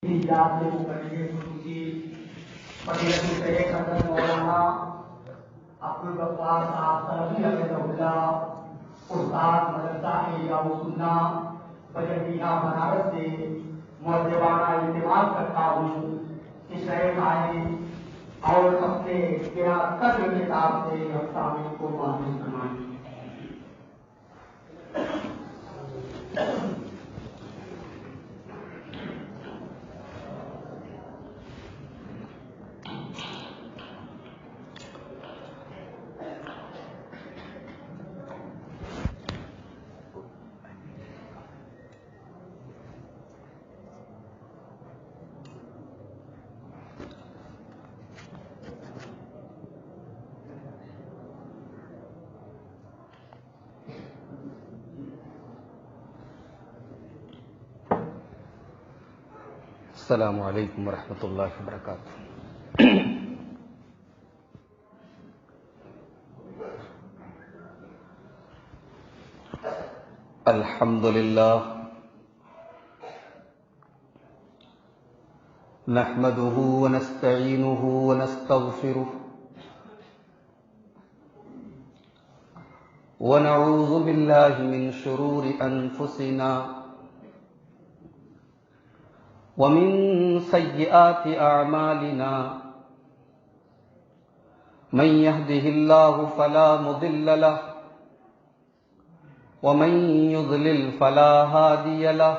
یاد سے وہ کریں گے خصوصی فضیلت شیخ حضرت مولانا عبدالغفار صاحب سلفی حفظہ اللہ استاد مدرسہ احیاء السنہ بجٹیہ بنارس سے مؤدبانہ التماس کرتا ہوں کہ شیخ آئے اور اپنے قدر کتاب سے افسانے کو معلوم فرمائیں۔ السلام علیکم ورحمۃ اللہ وبرکاتہ۔ الحمد للہ نحمده ونستعینه ونستغفره ونعوذ باللہ من شرور انفسنا ومن سیئات اعمالنا من يهده الله فلا مضل له ومن يضلل فلا هادي له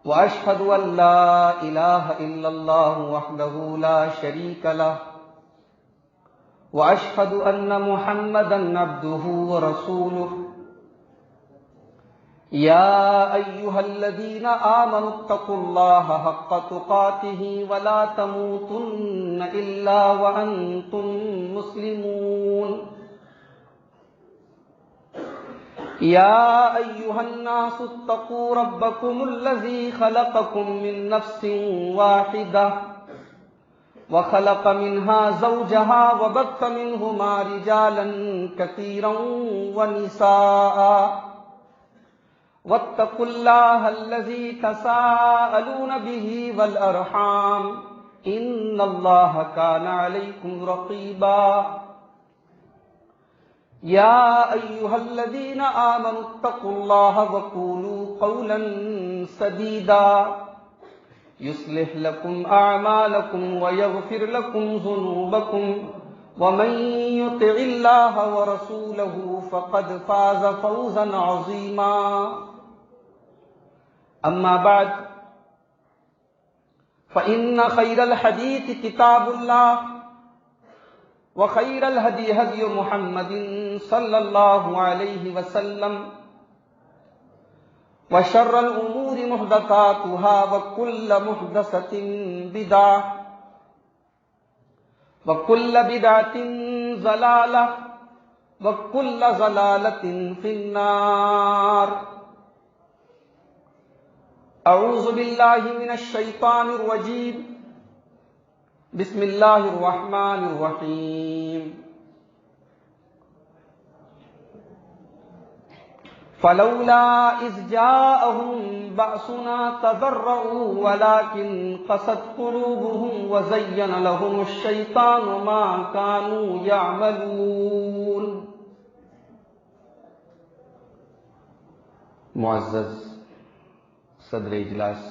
واشهد ان لا اله الا الله وحده لا شريك له واشهد ان محمدا عبده ورسوله يا أيها الذين آمنوا اتقوا الله حق تقاته ولا تموتن إلا وأنتم مسلمون يا أيها الناس اتقوا ربكم الذي خلقكم من نفس واحدة وخلق منها زوجها وبث منهما رجالا كثيرا ونساء واتقوا الله الذي تساءلون به والأرحام إن الله كان عليكم رقيبا يا أيها الذين آمنوا اتقوا الله وقولوا قولا سديدا يصلح لكم أعمالكم ويغفر لكم ذنوبكم ومن يطع الله ورسوله فقد فاز فوزا عظيما أما بعد فإن خير الحديث كتاب الله وخير الهدي هدي محمد صلى الله عليه وسلم وشر الأمور محدثاتها وكل محدثة بدعة وكل بدعة ضلالة وكل ضلالة في النار۔ اعوذ باللہ من الشیطان الرجیم، بسم اللہ الرحمن الرحیم۔ فلولا اذ جاءهم بأسنا تضرعوا ولكن قست قلوبهم وزين لهم الشيطان ما كانوا يعملون۔ معزز صدر اجلاس،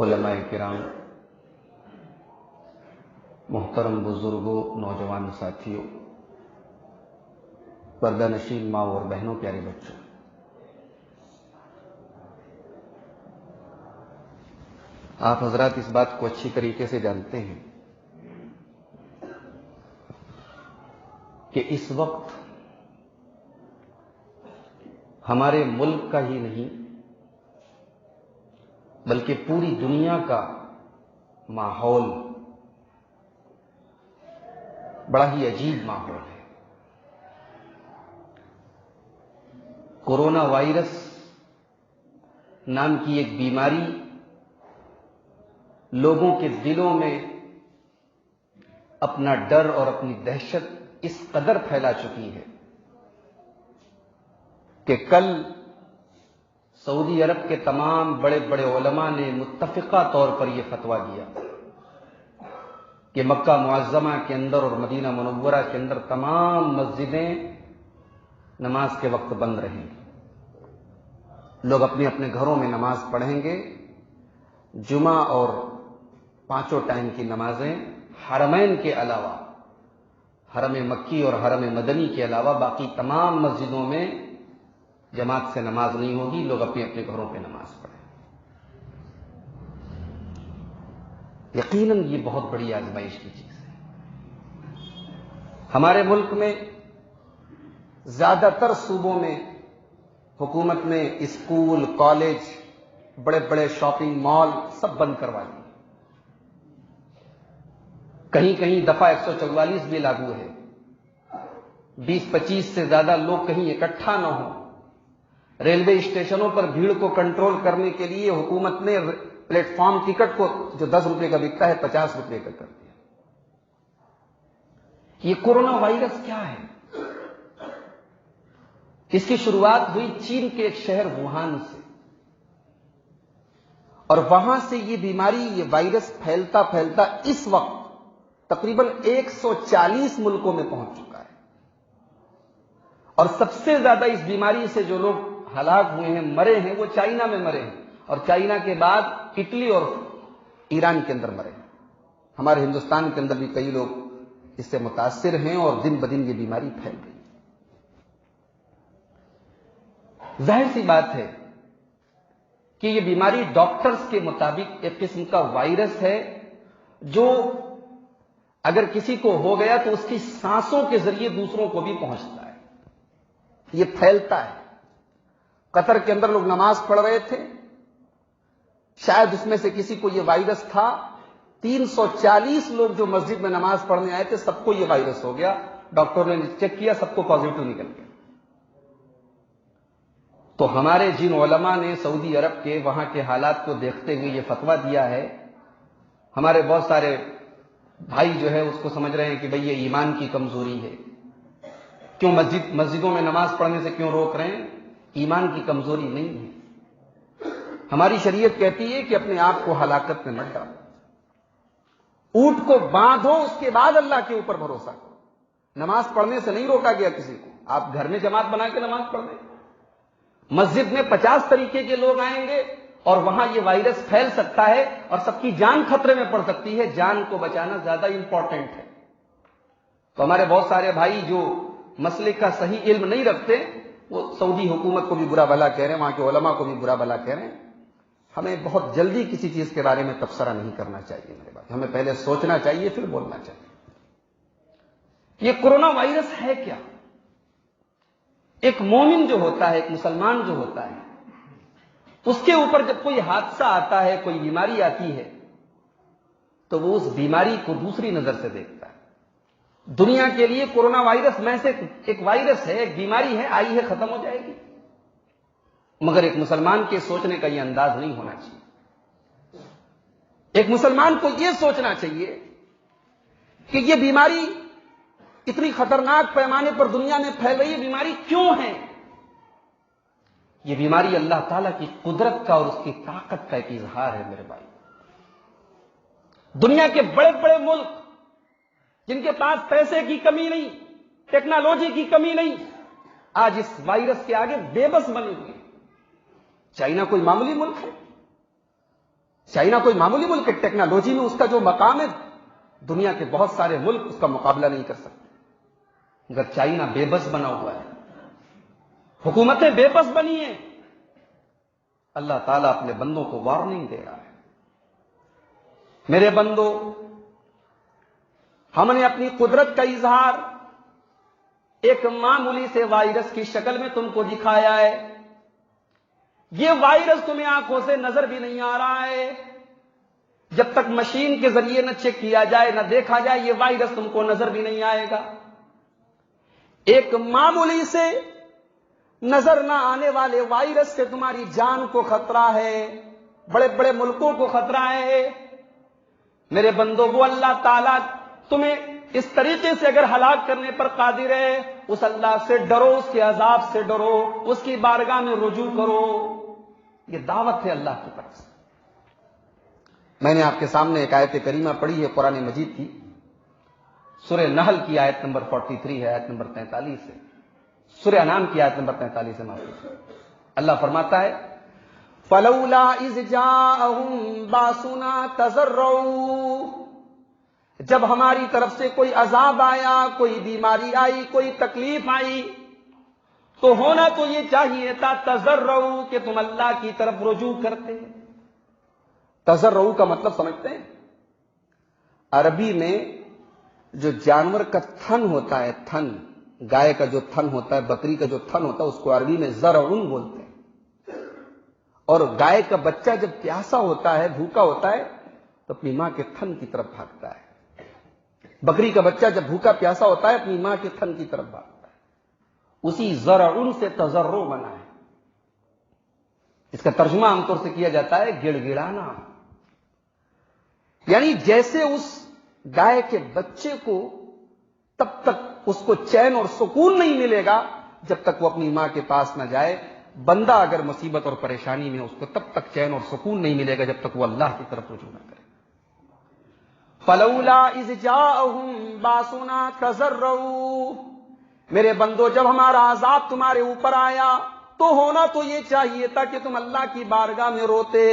علماء کرام، محترم بزرگوں، نوجوان ساتھیوں، پردہ نشین ماں اور بہنوں، پیارے بچوں، آپ حضرات اس بات کو اچھی طریقے سے جانتے ہیں کہ اس وقت ہمارے ملک کا ہی نہیں بلکہ پوری دنیا کا ماحول بڑا ہی عجیب ماحول ہے۔ کورونا وائرس نام کی ایک بیماری لوگوں کے دلوں میں اپنا ڈر اور اپنی دہشت اس قدر پھیلا چکی ہے کہ کل سعودی عرب کے تمام بڑے بڑے علماء نے متفقہ طور پر یہ فتویٰ دیا کہ مکہ معظمہ کے اندر اور مدینہ منورہ کے اندر تمام مسجدیں نماز کے وقت بند رہیں گی. لوگ اپنے اپنے گھروں میں نماز پڑھیں گے. جمعہ اور 5 ٹائم کی نمازیں حرمین کے علاوہ، حرم مکی اور حرم مدنی کے علاوہ باقی تمام مسجدوں میں جماعت سے نماز نہیں ہوگی. لوگ اپنے اپنے گھروں پہ نماز پڑھیں. یقیناً یہ بہت بڑی آزمائش کی چیز ہے. ہمارے ملک میں زیادہ تر صوبوں میں حکومت نے اسکول، کالج، بڑے بڑے شاپنگ مال سب بند کروا دیے. کہیں کہیں دفعہ 144 بھی لاگو ہے. 20-25 سے زیادہ لوگ کہیں اکٹھا نہ ہوں. ریلوے اسٹیشنوں پر بھیڑ کو کنٹرول کرنے کے لیے حکومت نے پلیٹ فارم ٹکٹ کو جو 10 روپے کا بکتا ہے 50 روپے کا کر دیا. یہ کورونا وائرس کیا ہے؟ اس کی شروعات ہوئی چین کے ایک شہر ووہان سے، اور وہاں سے یہ بیماری، یہ وائرس پھیلتا پھیلتا اس وقت تقریباً 140 ملکوں میں پہنچ چکا ہے. اور سب سے زیادہ اس بیماری سے جو لوگ ہلاک ہوئے ہیں، مرے ہیں، وہ چائنا میں مرے ہیں، اور چائنا کے بعد اٹلی اور ایران کے اندر مرے ہیں. ہمارے ہندوستان کے اندر بھی کئی لوگ اس سے متاثر ہیں اور دن بدن یہ بیماری پھیل گئی. ظاہر سی بات ہے کہ یہ بیماری ڈاکٹرز کے مطابق ایک قسم کا وائرس ہے جو اگر کسی کو ہو گیا تو اس کی سانسوں کے ذریعے دوسروں کو بھی پہنچتا ہے. یہ پھیلتا ہے. قطر کے اندر لوگ نماز پڑھ رہے تھے، شاید اس میں سے کسی کو یہ وائرس تھا. 340 لوگ جو مسجد میں نماز پڑھنے آئے تھے سب کو یہ وائرس ہو گیا. ڈاکٹر نے چیک کیا، سب کو پازیٹو نکل گیا. تو ہمارے جن علماء نے سعودی عرب کے وہاں کے حالات کو دیکھتے ہوئے یہ فتویٰ دیا ہے، ہمارے بہت سارے بھائی جو ہے اس کو سمجھ رہے ہیں کہ بھئی یہ ایمان کی کمزوری ہے، کیوں مسجدوں میں نماز پڑھنے سے کیوں روک رہے ہیں؟ ایمان کی کمزوری نہیں ہے. ہماری شریعت کہتی ہے کہ اپنے آپ کو ہلاکت میں مت ڈالو. اونٹ کو باندھو، اس کے بعد اللہ کے اوپر بھروسہ کرو. نماز پڑھنے سے نہیں روکا گیا کسی کو. آپ گھر میں جماعت بنا کے نماز پڑھ لیں. مسجد میں 50 طریقے کے لوگ آئیں گے اور وہاں یہ وائرس پھیل سکتا ہے اور سب کی جان خطرے میں پڑ سکتی ہے. جان کو بچانا زیادہ امپورٹنٹ ہے. تو ہمارے بہت سارے بھائی جو مسئلے کا صحیح علم نہیں رکھتے، وہ سعودی حکومت کو بھی برا بھلا کہہ رہے ہیں، وہاں کے علماء کو بھی برا بھلا کہہ رہے ہیں. ہمیں بہت جلدی کسی چیز کے بارے میں تبصرہ نہیں کرنا چاہیے. میرے بھائی، ہمیں پہلے سوچنا چاہیے پھر بولنا چاہیے. یہ کورونا وائرس ہے کیا؟ ایک مومن جو ہوتا ہے، ایک مسلمان جو ہوتا ہے، اس کے اوپر جب کوئی حادثہ آتا ہے، کوئی بیماری آتی ہے، تو وہ اس بیماری کو دوسری نظر سے دیکھتا ہے. دنیا کے لیے کورونا وائرس میں سے ایک وائرس ہے، ایک بیماری ہے، آئی ہے، ختم ہو جائے گی. مگر ایک مسلمان کے سوچنے کا یہ انداز نہیں ہونا چاہیے. ایک مسلمان کو یہ سوچنا چاہیے کہ یہ بیماری اتنی خطرناک پیمانے پر دنیا میں پھیل رہی ہے، بیماری کیوں ہے؟ یہ بیماری اللہ تعالیٰ کی قدرت کا اور اس کی طاقت کا ایک اظہار ہے. میرے بھائی، دنیا کے بڑے بڑے ملک جن کے پاس پیسے کی کمی نہیں، ٹیکنالوجی کی کمی نہیں، آج اس وائرس کے آگے بے بس بنے ہوئے. چائنا کوئی معمولی ملک ہے؟ چائنا کوئی معمولی ملک ہے؟ ٹیکنالوجی میں اس کا جو مقام ہے، دنیا کے بہت سارے ملک اس کا مقابلہ نہیں کر سکتے. مگر چائنا بے بس بنا ہوا ہے، حکومتیں بے بس بنی ہیں. اللہ تعالیٰ اپنے بندوں کو وارننگ دے رہا ہے. میرے بندو، ہم نے اپنی قدرت کا اظہار ایک معمولی سے وائرس کی شکل میں تم کو دکھایا ہے. یہ وائرس تمہیں آنکھوں سے نظر بھی نہیں آ رہا ہے. جب تک مشین کے ذریعے نہ چیک کیا جائے، نہ دیکھا جائے، یہ وائرس تم کو نظر بھی نہیں آئے گا. ایک معمولی سے نظر نہ آنے والے وائرس سے تمہاری جان کو خطرہ ہے، بڑے بڑے ملکوں کو خطرہ ہے. میرے بندو، وہ اللہ تعالیٰ تمہیں اس طریقے سے اگر ہلاک کرنے پر قادر ہے، اس اللہ سے ڈرو، اس کے عذاب سے ڈرو، اس کی بارگاہ میں رجوع کرو. یہ دعوت ہے اللہ کی طرف سے. میں نے آپ کے سامنے ایک آیت کریمہ پڑھی ہے قرآن مجید کی, سورہ نحل کی آیت نمبر 43 ہے, آیت نمبر 43 ہے, سورہ انعام کی آیت نمبر 43 ہے. معافی, اللہ فرماتا ہے فلولا اذ جاءہم باسنا تضرعوا, جب ہماری طرف سے کوئی عذاب آیا, کوئی بیماری آئی, کوئی تکلیف آئی, تو ہونا تو یہ چاہیے تھا تضرعوا کہ تم اللہ کی طرف رجوع کرتے. تضرعوا کا مطلب سمجھتے ہیں؟ عربی میں جو جانور کا تھن ہوتا ہے, تھن, گائے کا جو تھن ہوتا ہے, بکری کا جو تھن ہوتا ہے, اس کو عربی میں ضرعن بولتے ہیں. اور گائے کا بچہ جب پیاسا ہوتا ہے, بھوکا ہوتا ہے, تو اپنی ماں کے تھن کی طرف بھاگتا ہے. بکری کا بچہ جب بھوکا پیاسا ہوتا ہے, اپنی ماں کے تھن کی طرف بھاگتا ہے. اسی ضرعن سے تضرع بنا ہے. اس کا ترجمہ عام طور سے کیا جاتا ہے گڑ گڑانا. یعنی جیسے اس گائے کے بچے کو تب تک اس کو چین اور سکون نہیں ملے گا جب تک وہ اپنی ماں کے پاس نہ جائے. بندہ اگر مصیبت اور پریشانی میں, اس کو تب تک چین اور سکون نہیں ملے گا جب تک وہ اللہ کی طرف رجوع نہ کرے. فلولا اذ جاءہم باسنا تضرعوا, میرے بندو جب ہمارا عذاب تمہارے اوپر آیا تو ہونا تو یہ چاہیے تھا کہ تم اللہ کی بارگاہ میں روتے,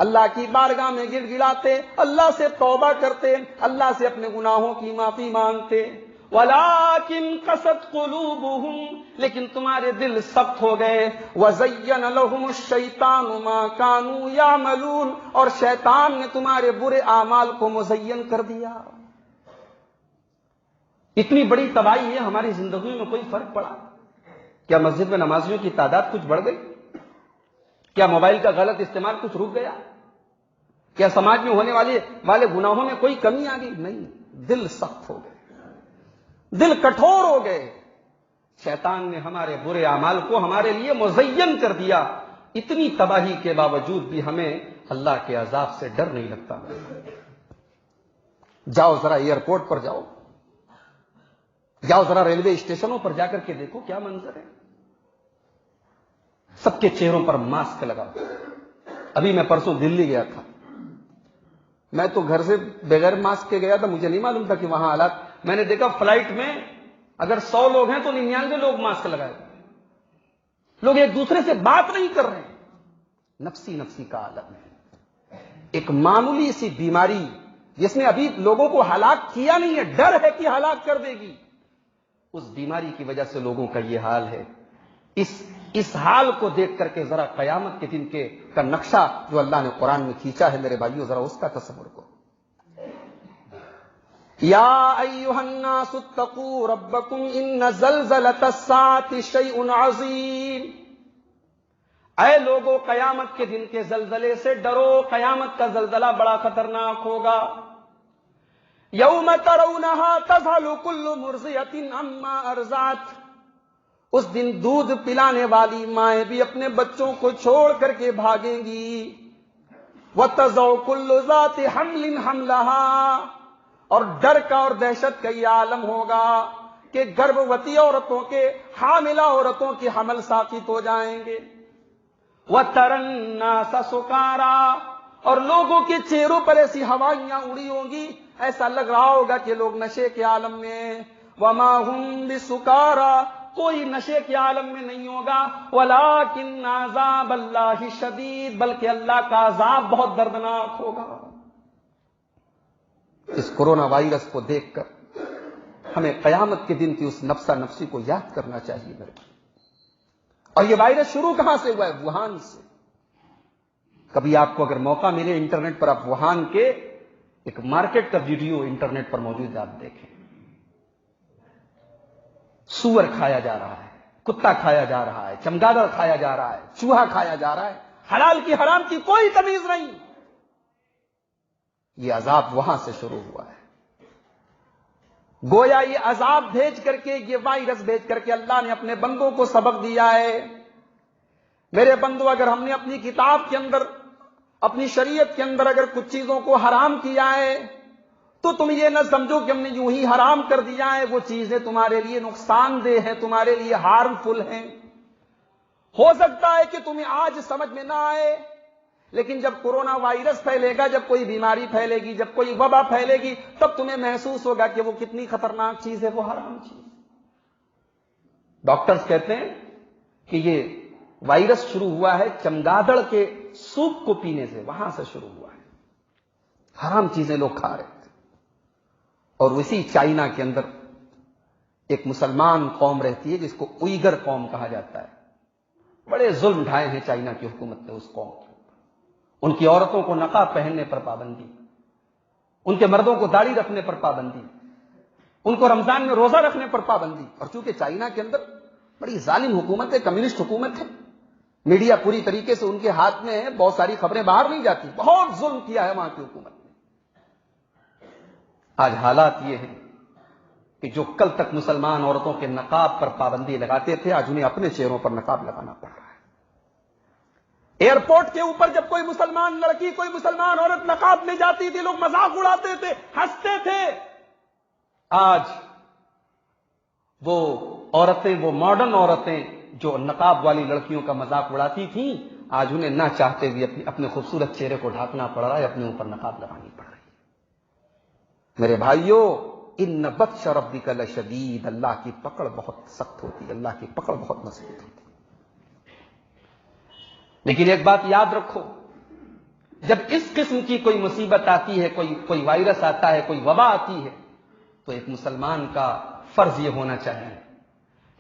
اللہ کی بارگاہ میں گڑ گڑاتے, اللہ سے توبہ کرتے, اللہ سے اپنے گناہوں کی معافی مانگتے. وَلَٰكِن قَسَتْ قُلُوبُهُمْ, لیکن تمہارے دل سخت ہو گئے. وَزَيَّنَ لَهُمُ الشَّيْطَانُ مَا كَانُوا يَعْمَلُونَ, اور شیطان نے تمہارے برے اعمال کو مزین کر دیا. اتنی بڑی تباہی ہے, ہماری زندگی میں کوئی فرق پڑا؟ کیا مسجد میں نمازیوں کی تعداد کچھ بڑھ گئی؟ کیا موبائل کا غلط استعمال کچھ رک گیا؟ کیا سماج میں ہونے والے گناہوں میں کوئی کمی آ گئی؟ نہیں, دل سخت ہو گئے, دل کٹھور ہو گئے. شیطان نے ہمارے برے اعمال کو ہمارے لیے مزین کر دیا. اتنی تباہی کے باوجود بھی ہمیں اللہ کے عذاب سے ڈر نہیں لگتا. جاؤ ذرا ایئرپورٹ پر جاؤ ذرا ریلوے اسٹیشنوں پر جا کر کے دیکھو کیا منظر ہے. سب کے چہروں پر ماسک لگا. ابھی میں پرسوں دلی گیا تھا, میں تو گھر سے بغیر ماسک کے گیا تھا, مجھے نہیں معلوم تھا کہ وہاں حالات. میں نے دیکھا فلائٹ میں اگر 100 لوگ ہیں تو 99 لوگ ماسک لگائے. لوگ ایک دوسرے سے بات نہیں کر رہے ہیں. نفسی نفسی کا عالم ہے. ایک معمولی سی بیماری جس نے ابھی لوگوں کو ہلاک کیا نہیں ہے, ڈر ہے کہ ہلاک کر دے گی, اس بیماری کی وجہ سے لوگوں کا یہ حال ہے. اس حال کو دیکھ کر کے ذرا قیامت کے دن کا نقشہ جو اللہ نے قرآن میں کھینچا ہے میرے بھائیو, ذرا اس کا تصور کرو. یا ایھا الناس اتقوا ربکم ان زلزلۃ الساعۃ شیء عظیم, اے لوگوں قیامت کے دن کے زلزلے سے ڈرو. قیامت کا زلزلہ بڑا خطرناک ہوگا. یوم ترونها تذهل كل مرضعة عما ارضعت, اس دن دودھ پلانے والی مائیں بھی اپنے بچوں کو چھوڑ کر کے بھاگیں گی. وتضع كل ذات حمل حملها, اور ڈر کا اور دہشت کا یہ عالم ہوگا کہ گربھوتی عورتوں کے, حاملہ عورتوں کے حمل ساقط ہو جائیں گے. وَتَرَى النَّاسَ سُكَارَىٰ, اور لوگوں کے چہروں پر ایسی ہوائیاں اڑی ہوں گی, ایسا لگ رہا ہوگا کہ لوگ نشے کے عالم میں. وَمَا هُمْ بِسُكَارَىٰ, کوئی نشے کے عالم میں نہیں ہوگا. وَلَٰكِنَّ عَذَابَ اللَّهِ شَدِيدٌ, بلکہ اللہ کا عذاب بہت دردناک ہوگا. اس کورونا وائرس کو دیکھ کر ہمیں قیامت کے دن کی اس نفسا نفسی کو یاد کرنا چاہیے میرے. اور یہ وائرس شروع کہاں سے ہوا ہے؟ ووہان سے. کبھی آپ کو اگر موقع ملے انٹرنیٹ پر, آپ ووہان کے ایک مارکیٹ کا ویڈیو انٹرنیٹ پر موجود ہے, آپ دیکھیں. سور کھایا جا رہا ہے, کتا کھایا جا رہا ہے, چمگادڑ کھایا جا رہا ہے, چوہا کھایا جا رہا ہے. حلال کی حرام کی کوئی تمیز نہیں. یہ عذاب وہاں سے شروع ہوا ہے. گویا یہ عذاب بھیج کر کے, یہ وائرس بھیج کر کے اللہ نے اپنے بندوں کو سبق دیا ہے. میرے بندو, اگر ہم نے اپنی کتاب کے اندر, اپنی شریعت کے اندر اگر کچھ چیزوں کو حرام کیا ہے تو تم یہ نہ سمجھو کہ ہم نے یوں ہی حرام کر دیا ہے. وہ چیزیں تمہارے لیے نقصان دہ ہیں, تمہارے لیے ہارمفل ہیں. ہو سکتا ہے کہ تمہیں آج سمجھ میں نہ آئے، لیکن جب کورونا وائرس پھیلے گا، جب کوئی بیماری پھیلے گی، جب کوئی وبا پھیلے گی، تب تمہیں محسوس ہوگا کہ وہ کتنی خطرناک چیز ہے، وہ حرام چیز۔ ڈاکٹرز کہتے ہیں کہ یہ وائرس شروع ہوا ہے چمگادڑ کے سوپ کو پینے سے، وہاں سے شروع ہوا ہے۔ حرام چیزیں لوگ کھا رہے تھے۔ اور اسی چائنا کے اندر ایک مسلمان قوم رہتی ہے جس کو اوئیگر قوم کہا جاتا ہے۔ بڑے ظلم ڈھائے ہیں چائنا کی حکومت نے اس قوم کے اوپر۔ ان کی عورتوں کو نقاب پہننے پر پابندی، ان کے مردوں کو داڑھی رکھنے پر پابندی، ان کو رمضان میں روزہ رکھنے پر پابندی۔ اور چونکہ چائنا کے اندر بڑی ظالم حکومت ہے، کمیونسٹ حکومت ہے، میڈیا پوری طریقے سے ان کے ہاتھ میں ہے، بہت ساری خبریں باہر نہیں جاتی، بہت ظلم کیا ہے وہاں کی حکومت نے۔ آج حالات یہ ہیں کہ جو کل تک مسلمان عورتوں کے نقاب پر پابندی لگاتے تھے، آج انہیں اپنے چہروں پر نقاب لگانا پڑ رہا ہے۔ ایئرپورٹ کے اوپر جب کوئی مسلمان لڑکی، کوئی مسلمان عورت نقاب میں جاتی تھی، لوگ مذاق اڑاتے تھے، ہنستے تھے۔ آج وہ عورتیں، وہ ماڈرن عورتیں جو نقاب والی لڑکیوں کا مذاق اڑاتی تھیں، آج انہیں نہ چاہتے ہوئے اپنے خوبصورت چہرے کو ڈھانکنا پڑ رہا ہے، اپنے اوپر نقاب لگانی پڑ رہی ہے۔ میرے بھائیوں، ان بطش ربک لشدید، اللہ کی پکڑ بہت سخت ہوتی ہے، اللہ کی پکڑ بہت مضبوط ہوتی ہے۔ لیکن ایک بات یاد رکھو، جب اس قسم کی کوئی مصیبت آتی ہے، کوئی وائرس آتا ہے، کوئی وبا آتی ہے، تو ایک مسلمان کا فرض یہ ہونا چاہیے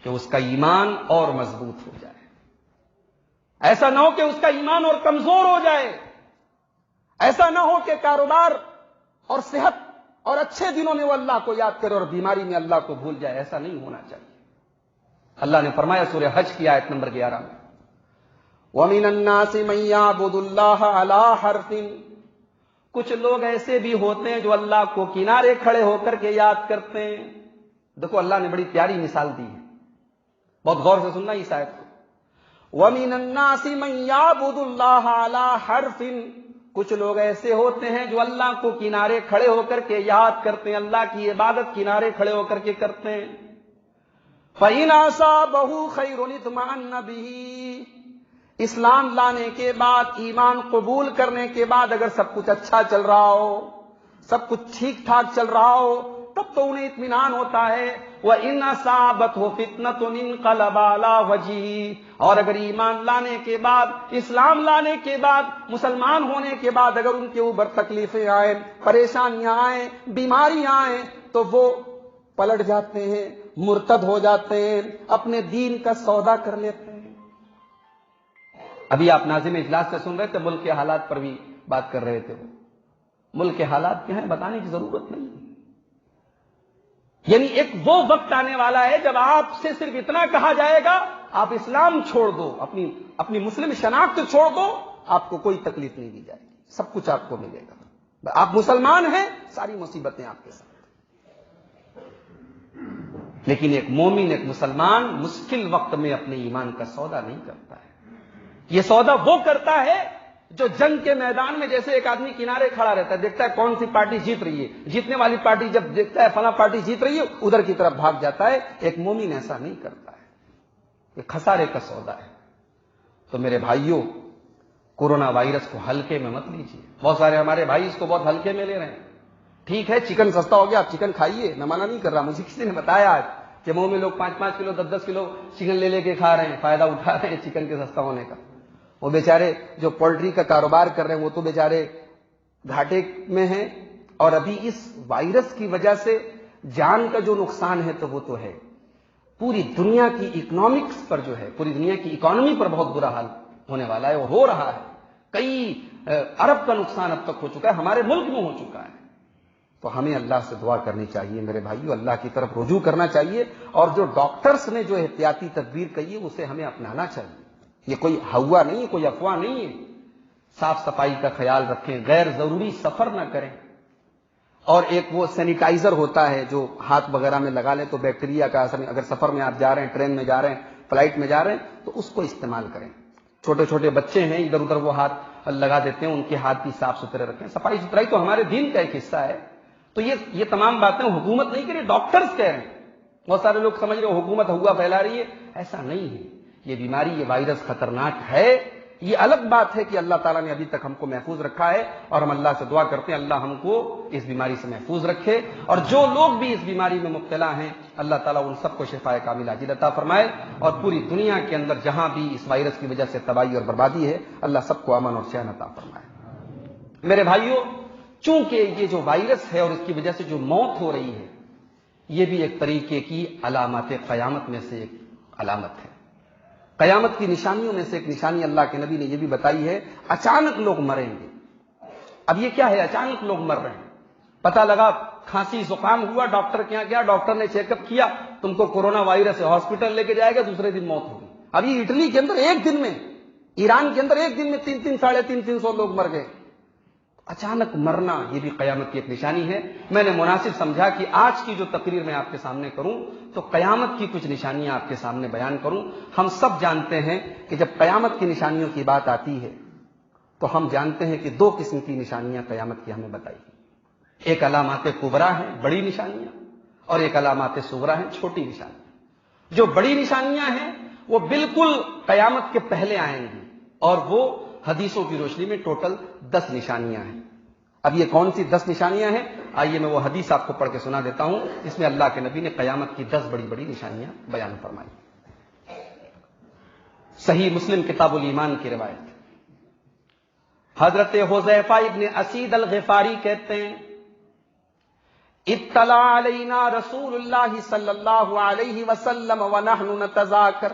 کہ اس کا ایمان اور مضبوط ہو جائے۔ ایسا نہ ہو کہ اس کا ایمان اور کمزور ہو جائے، ایسا نہ ہو کہ کاروبار اور صحت اور اچھے دنوں میں وہ اللہ کو یاد کرے اور بیماری میں اللہ کو بھول جائے، ایسا نہیں ہونا چاہیے۔ اللہ نے فرمایا سورہ حج کی آیت نمبر 11 میں، وَمِنَ النَّاسِ مَن يَعْبُدُ اللَّهَ عَلَىٰ حَرْفٍ، کچھ لوگ ایسے بھی ہوتے ہیں جو اللہ کو کنارے کھڑے ہو کر کے یاد کرتے ہیں۔ دیکھو اللہ نے بڑی پیاری مثال دی ہے، بہت غور سے سننا اس آیت کو۔ وَمِنَ النَّاسِ مَن يَعْبُدُ اللَّهَ عَلَىٰ حَرْفٍ، کچھ لوگ ایسے ہوتے ہیں جو اللہ کو کنارے کھڑے ہو کر کے یاد کرتے ہیں، اللہ کی عبادت کنارے کھڑے ہو کر کے کرتے ہیں۔ فَإِنْ أَصَابَهُ خَيْرٌ اطْمَأَنَّ بِهِ، اسلام لانے کے بعد، ایمان قبول کرنے کے بعد اگر سب کچھ اچھا چل رہا ہو، سب کچھ ٹھیک ٹھاک چل رہا ہو، تب تو انہیں اطمینان ہوتا ہے۔ وَإِنْ أَصَابَتْهُ فِتْنَةٌ انقلب عَلَى وَجْهِهِ، اور اگر ایمان لانے کے بعد، اسلام لانے کے بعد، مسلمان ہونے کے بعد اگر ان کے اوپر تکلیفیں آئیں، پریشانیاں آئیں، بیماریاں آئیں، تو وہ پلٹ جاتے ہیں، مرتد ہو جاتے ہیں، اپنے دین کا سودا کر لیتے ہیں۔ ابھی آپ ناظم اجلاس سے سن رہے تھے، ملک کے حالات پر بھی بات کر رہے تھے۔ وہ ملک کے حالات کیا ہیں بتانے کی ضرورت نہیں، یعنی ایک وہ وقت آنے والا ہے جب آپ سے صرف اتنا کہا جائے گا، آپ اسلام چھوڑ دو، اپنی مسلم شناخت چھوڑ دو، آپ کو کوئی تکلیف نہیں دی جائے گی، سب کچھ آپ کو ملے گا۔ آپ مسلمان ہیں، ساری مصیبتیں آپ کے ساتھ۔ لیکن ایک مومن، ایک مسلمان مشکل وقت میں اپنے ایمان کا سودا نہیں کرتا ہے۔ یہ سودا وہ کرتا ہے جو جنگ کے میدان میں جیسے ایک آدمی کنارے کھڑا رہتا ہے، دیکھتا ہے کون سی پارٹی جیت رہی ہے، جیتنے والی پارٹی جب دیکھتا ہے فلاں پارٹی جیت رہی ہے، ادھر کی طرف بھاگ جاتا ہے۔ ایک مومن ایسا نہیں کرتا ہے، یہ خسارے کا سودا ہے۔ تو میرے بھائیوں، کورونا وائرس کو ہلکے میں مت لیجیے۔ بہت سارے ہمارے بھائی اس کو بہت ہلکے میں لے رہے ہیں۔ ٹھیک ہے، چکن سستا ہو گیا، آپ چکن کھائیے، میں منع نہیں کر رہا، مجھے کسی نے بتایا آج کہ مئو میں لوگ 5-5 کلو 10-10 کلو چکن لے کے کھا رہے ہیں، فائدہ اٹھا رہے ہیں چکن کے سستا ہونے کا۔ وہ بیچارے جو پولٹری کا کاروبار کر رہے ہیں وہ تو بیچارے گھاٹے میں ہیں، اور ابھی اس وائرس کی وجہ سے جان کا جو نقصان ہے تو وہ تو ہے۔ پوری دنیا کی اکنامکس پر جو ہے، پوری دنیا کی اکانومی پر بہت برا حال ہونے والا ہے اور ہو رہا ہے۔ کئی ارب کا نقصان اب تک ہو چکا ہے، ہمارے ملک میں ہو چکا ہے۔ تو ہمیں اللہ سے دعا کرنی چاہیے میرے بھائیو، اللہ کی طرف رجوع کرنا چاہیے، اور جو ڈاکٹرز نے جو احتیاطی تدبیر کہی ہے اسے ہمیں اپنانا چاہیے۔ یہ کوئی ہوا نہیں ہے، کوئی افواہ نہیں ہے۔ صاف صفائی کا خیال رکھیں، غیر ضروری سفر نہ کریں، اور ایک وہ سینیٹائزر ہوتا ہے جو ہاتھ وغیرہ میں لگا لیں تو بیکٹیریا کا اثر، اگر سفر میں آپ جا رہے ہیں، ٹرین میں جا رہے ہیں، فلائٹ میں جا رہے ہیں، تو اس کو استعمال کریں۔ چھوٹے چھوٹے بچے ہیں، ادھر ادھر وہ ہاتھ لگا دیتے ہیں، ان کے ہاتھ بھی صاف ستھرے رکھیں۔ صفائی ستھرائی تو ہمارے دین کا ایک حصہ ہے۔ تو یہ تمام باتیں حکومت نہیں کر رہی، ڈاکٹرز کہہ رہے ہیں۔ بہت سارے لوگ سمجھ رہے ہیں حکومت ہوا پھیلا رہی ہے، ایسا نہیں ہے۔ یہ بیماری، یہ وائرس خطرناک ہے. یہ الگ بات ہے کہ اللہ تعالیٰ نے ابھی تک ہم کو محفوظ رکھا ہے اور ہم اللہ سے دعا کرتے ہیں اللہ ہم کو اس بیماری سے محفوظ رکھے، اور جو لوگ بھی اس بیماری میں مبتلا ہیں اللہ تعالیٰ ان سب کو شفائے کاملہ عاجل عطا فرمائے، اور پوری دنیا کے اندر جہاں بھی اس وائرس کی وجہ سے تباہی اور بربادی ہے اللہ سب کو امن اور چین عطا فرمائے. میرے بھائیوں، چونکہ یہ جو وائرس ہے اور اس کی وجہ سے جو موت ہو رہی ہے یہ بھی ایک طریقے کی علامات قیامت میں سے ایک علامت ہے. قیامت کی نشانیوں میں سے ایک نشانی اللہ کے نبی نے یہ بھی بتائی ہے، اچانک لوگ مریں گے. اب یہ کیا ہے؟ اچانک لوگ مر رہے ہیں. پتہ لگا کھانسی زکام ہوا، ڈاکٹر کے یہاں گیا، ڈاکٹر نے چیک اپ کیا، تم کو کورونا وائرس ہے، ہاسپٹل لے کے جائے گا، دوسرے دن موت ہوگی. ابھی اٹلی کے اندر ایک دن میں، ایران کے اندر ایک دن میں 300 لوگ مر گئے. اچانک مرنا یہ بھی قیامت کی ایک نشانی ہے. میں نے مناسب سمجھا کہ آج کی جو تقریر میں آپ کے سامنے کروں تو قیامت کی کچھ نشانیاں آپ کے سامنے بیان کروں. ہم سب جانتے ہیں کہ جب قیامت کی نشانیوں کی بات آتی ہے تو ہم جانتے ہیں کہ دو قسم کی نشانیاں قیامت کی ہمیں بتائی. ایک علامات کبریٰ ہیں، بڑی نشانیاں، اور ایک علامات صغریٰ ہیں، چھوٹی نشانیاں. جو بڑی نشانیاں ہیں وہ بالکل قیامت کے پہلے آئیں گی، اور وہ حدیثوں کی روشنی میں ٹوٹل 10 نشانیاں ہیں. اب یہ کون سی 10 نشانیاں ہیں؟ آئیے میں وہ حدیث آپ کو پڑھ کے سنا دیتا ہوں جس میں اللہ کے نبی نے قیامت کی 10 بڑی بڑی نشانیاں بیان فرمائی. صحیح مسلم کتاب الایمان کی روایت. حضرت حذیفہ ابن اسید الغفاری کہتے ہیں اطلع علینا رسول اللہ صلی اللہ علیہ وسلم ونحن نتذاکر.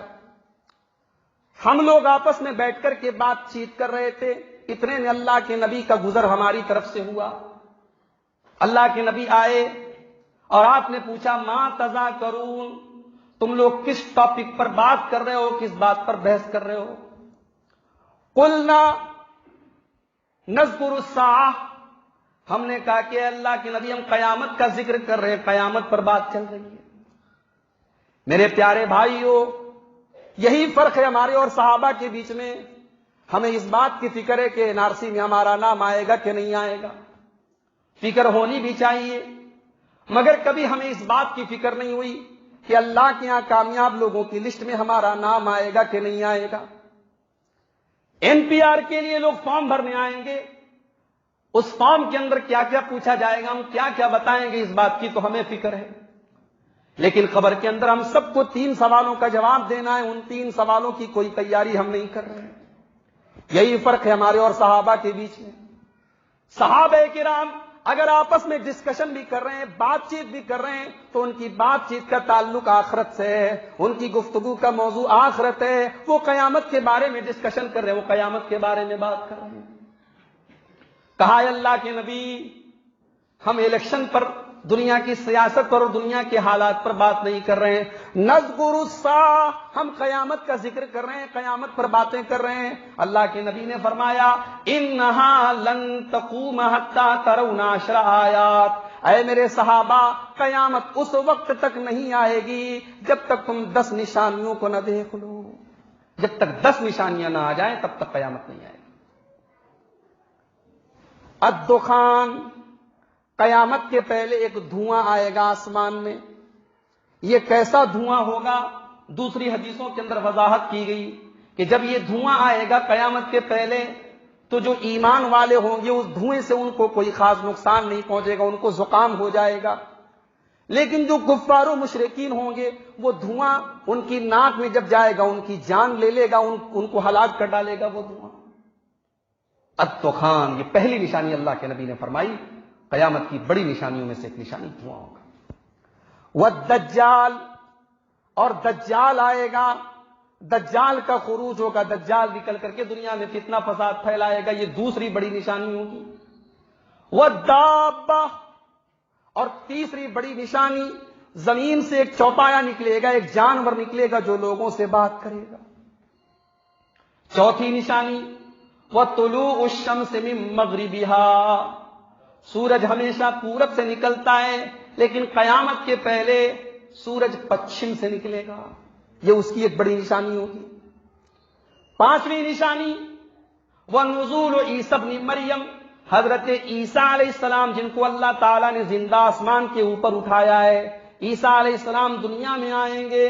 ہم لوگ آپس میں بیٹھ کر کے بات چیت کر رہے تھے، اتنے میں اللہ کے نبی کا گزر ہماری طرف سے ہوا. اللہ کے نبی آئے اور آپ نے پوچھا ما تذاکرون، تم لوگ کس ٹاپک پر بات کر رہے ہو، کس بات پر بحث کر رہے ہو؟ قلنا نذکر الساعہ، ہم نے کہا کہ اللہ کے نبی ہم قیامت کا ذکر کر رہے ہیں، قیامت پر بات چل رہی ہے. میرے پیارے بھائیوں، یہی فرق ہے ہمارے اور صحابہ کے بیچ میں. ہمیں اس بات کی فکر ہے کہ NRC میں ہمارا نام آئے گا کہ نہیں آئے گا، فکر ہونی بھی چاہیے، مگر کبھی ہمیں اس بات کی فکر نہیں ہوئی کہ اللہ کے یہاں کامیاب لوگوں کی لسٹ میں ہمارا نام آئے گا کہ نہیں آئے گا. NPR کے لیے لوگ فارم بھرنے آئیں گے، اس فارم کے اندر کیا کیا پوچھا جائے گا، ہم کیا کیا بتائیں گے، اس بات کی تو ہمیں فکر ہے. لیکن قبر کے اندر ہم سب کو 3 سوالوں کا جواب دینا ہے، ان 3 سوالوں کی کوئی تیاری ہم نہیں کر رہے ہیں. یہی فرق ہے ہمارے اور صحابہ کے بیچ میں. صحابہ کرام اگر آپس میں ڈسکشن بھی کر رہے ہیں، بات چیت بھی کر رہے ہیں، تو ان کی بات چیت کا تعلق آخرت سے ہے، ان کی گفتگو کا موضوع آخرت ہے. وہ قیامت کے بارے میں ڈسکشن کر رہے ہیں، وہ قیامت کے بارے میں بات کر رہے ہیں. کہا ہے اللہ کے نبی ہم الیکشن پر، دنیا کی سیاست پر اور دنیا کے حالات پر بات نہیں کر رہے ہیں. نذکر الساعہ، ہم قیامت کا ذکر کر رہے ہیں، قیامت پر باتیں کر رہے ہیں. اللہ کے نبی نے فرمایا انہا لن تقوم حتی ترون 10 آیات، اے میرے صحابہ قیامت اس وقت تک نہیں آئے گی جب تک تم 10 نشانیوں کو نہ دیکھ لو. جب تک 10 نشانیاں نہ آ جائیں تب تک قیامت نہیں آئے گی. الدخان، قیامت کے پہلے ایک دھواں آئے گا آسمان میں. یہ کیسا دھواں ہوگا؟ دوسری حدیثوں کے اندر وضاحت کی گئی کہ جب یہ دھواں آئے گا قیامت کے پہلے تو جو ایمان والے ہوں گے اس دھوئیں سے ان کو کوئی خاص نقصان نہیں پہنچے گا، ان کو زکام ہو جائے گا. لیکن جو کفار و مشرکین ہوں گے وہ دھواں ان کی ناک میں جب جائے گا ان کی جان لے لے گا، ان کو ہلاک کر ڈالے گا وہ دھواں. الدخان، یہ پہلی نشانی اللہ کے نبی نے فرمائی، قیامت کی بڑی نشانیوں میں سے ایک نشانی دھواں ہوگا. والدجال، اور دجال آئے گا، دجال کا خروج ہوگا، دجال نکل کر کے دنیا میں فتنہ فساد پھیلائے گا، یہ دوسری بڑی نشانی ہوگی. والدابہ، اور تیسری بڑی نشانی زمین سے ایک چوپایا نکلے گا، ایک جانور نکلے گا جو لوگوں سے بات کرے گا. چوتھی نشانی وطلوع الشمس من مغربها، سورج ہمیشہ پورب سے نکلتا ہے لیکن قیامت کے پہلے سورج پچھم سے نکلے گا، یہ اس کی ایک بڑی نشانی ہوگی. پانچویں نشانی ونزول عیسی ابن مریم، حضرت عیسیٰ علیہ السلام جن کو اللہ تعالیٰ نے زندہ آسمان کے اوپر اٹھایا ہے، عیسیٰ علیہ السلام دنیا میں آئیں گے،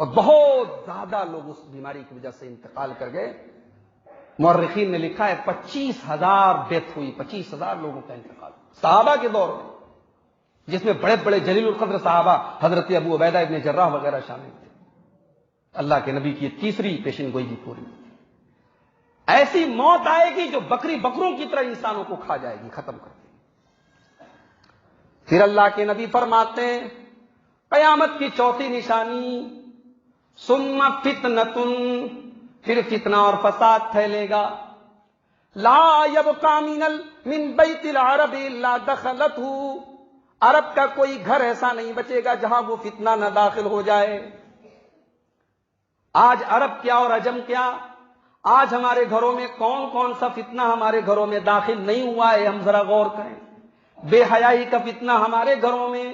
اور بہت زیادہ لوگ اس بیماری کی وجہ سے انتقال کر گئے. مورخین نے لکھا ہے 25,000 ڈیتھ ہوئی, 25,000 لوگوں کا انتقال صحابہ کے دور میں, جس میں بڑے بڑے جلیل القدر صحابہ حضرت ابو عبیدہ ابن جراح وغیرہ شامل تھے. اللہ کے نبی کی تیسری پیشن گوئی بھی پوری. ایسی موت آئے گی جو بکری بکروں کی طرح انسانوں کو کھا جائے گی, ختم کر دے گی. پھر اللہ کے نبی فرماتے ہیں قیامت کی چوتھی نشانی ثم فتنۃ, پھر فتنہ اور فساد پھیلے گا. لا یبقى من بیت العرب الا دخلته, عرب کا کوئی گھر ایسا نہیں بچے گا جہاں وہ فتنہ نہ داخل ہو جائے. آج عرب کیا اور عجم کیا, آج ہمارے گھروں میں کون کون سا فتنہ ہمارے گھروں میں داخل نہیں ہوا ہے, ہم ذرا غور کریں. بے حیائی کا فتنہ ہمارے گھروں میں,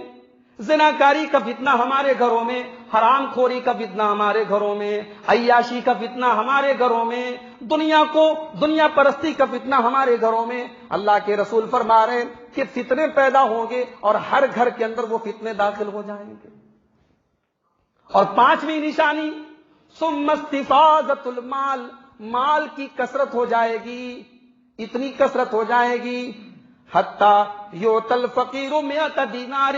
زناکاری کا فتنہ ہمارے گھروں میں, حرام خوری کا فتنہ ہمارے گھروں میں, عیاشی کا فتنہ ہمارے گھروں میں, دنیا پرستی کا فتنہ ہمارے گھروں میں. اللہ کے رسول فرما رہے ہیں کہ فتنے پیدا ہوں گے اور ہر گھر کے اندر وہ فتنے داخل ہو جائیں گے. اور پانچویں نشانی ثم استفاضۃ المال, مال کی کثرت ہو جائے گی, اتنی کثرت ہو جائے گی حتی یؤتی الفقیر 100 دینار,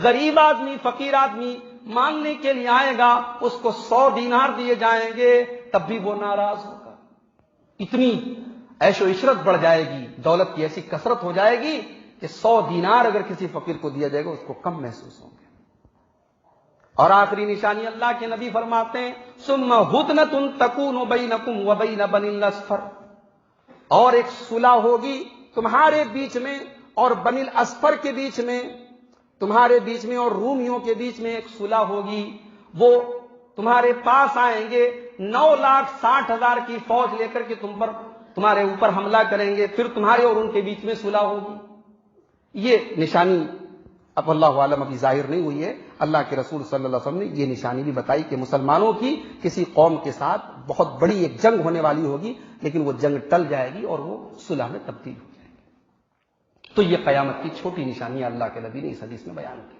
غریب آدمی فقیر آدمی مانگنے کے لیے آئے گا, اس کو 100 دینار دیے جائیں گے تب بھی وہ ناراض ہوگا. اتنی عیش و عشرت بڑھ جائے گی, دولت کی ایسی کثرت ہو جائے گی کہ 100 دینار اگر کسی فقیر کو دیا جائے گا اس کو کم محسوس ہوں گے. اور آخری نشانی اللہ کے نبی فرماتے ہیں ثم ہدنۃ تکون بینکم وبین بنی الاصفر, اور ایک صلح ہوگی تمہارے بیچ میں اور بنی الاصفر کے بیچ میں, تمہارے بیچ میں اور رومیوں کے بیچ میں ایک صلح ہوگی. وہ تمہارے پاس آئیں گے 9,60,000 کی فوج لے کر کے تمہارے اوپر حملہ کریں گے, پھر تمہارے اور ان کے بیچ میں صلح ہوگی. یہ نشانی اب اللہ عالم ابھی ظاہر نہیں ہوئی ہے. اللہ کے رسول صلی اللہ علیہ وسلم نے یہ نشانی بھی بتائی کہ مسلمانوں کی کسی قوم کے ساتھ بہت بڑی ایک جنگ ہونے والی ہوگی, لیکن وہ جنگ ٹل جائے گی اور وہ صلح میں تبدیل ہو جائے گی. تو یہ قیامت کی چھوٹی نشانی اللہ کے نبی نے اس حدیث میں بیان کی.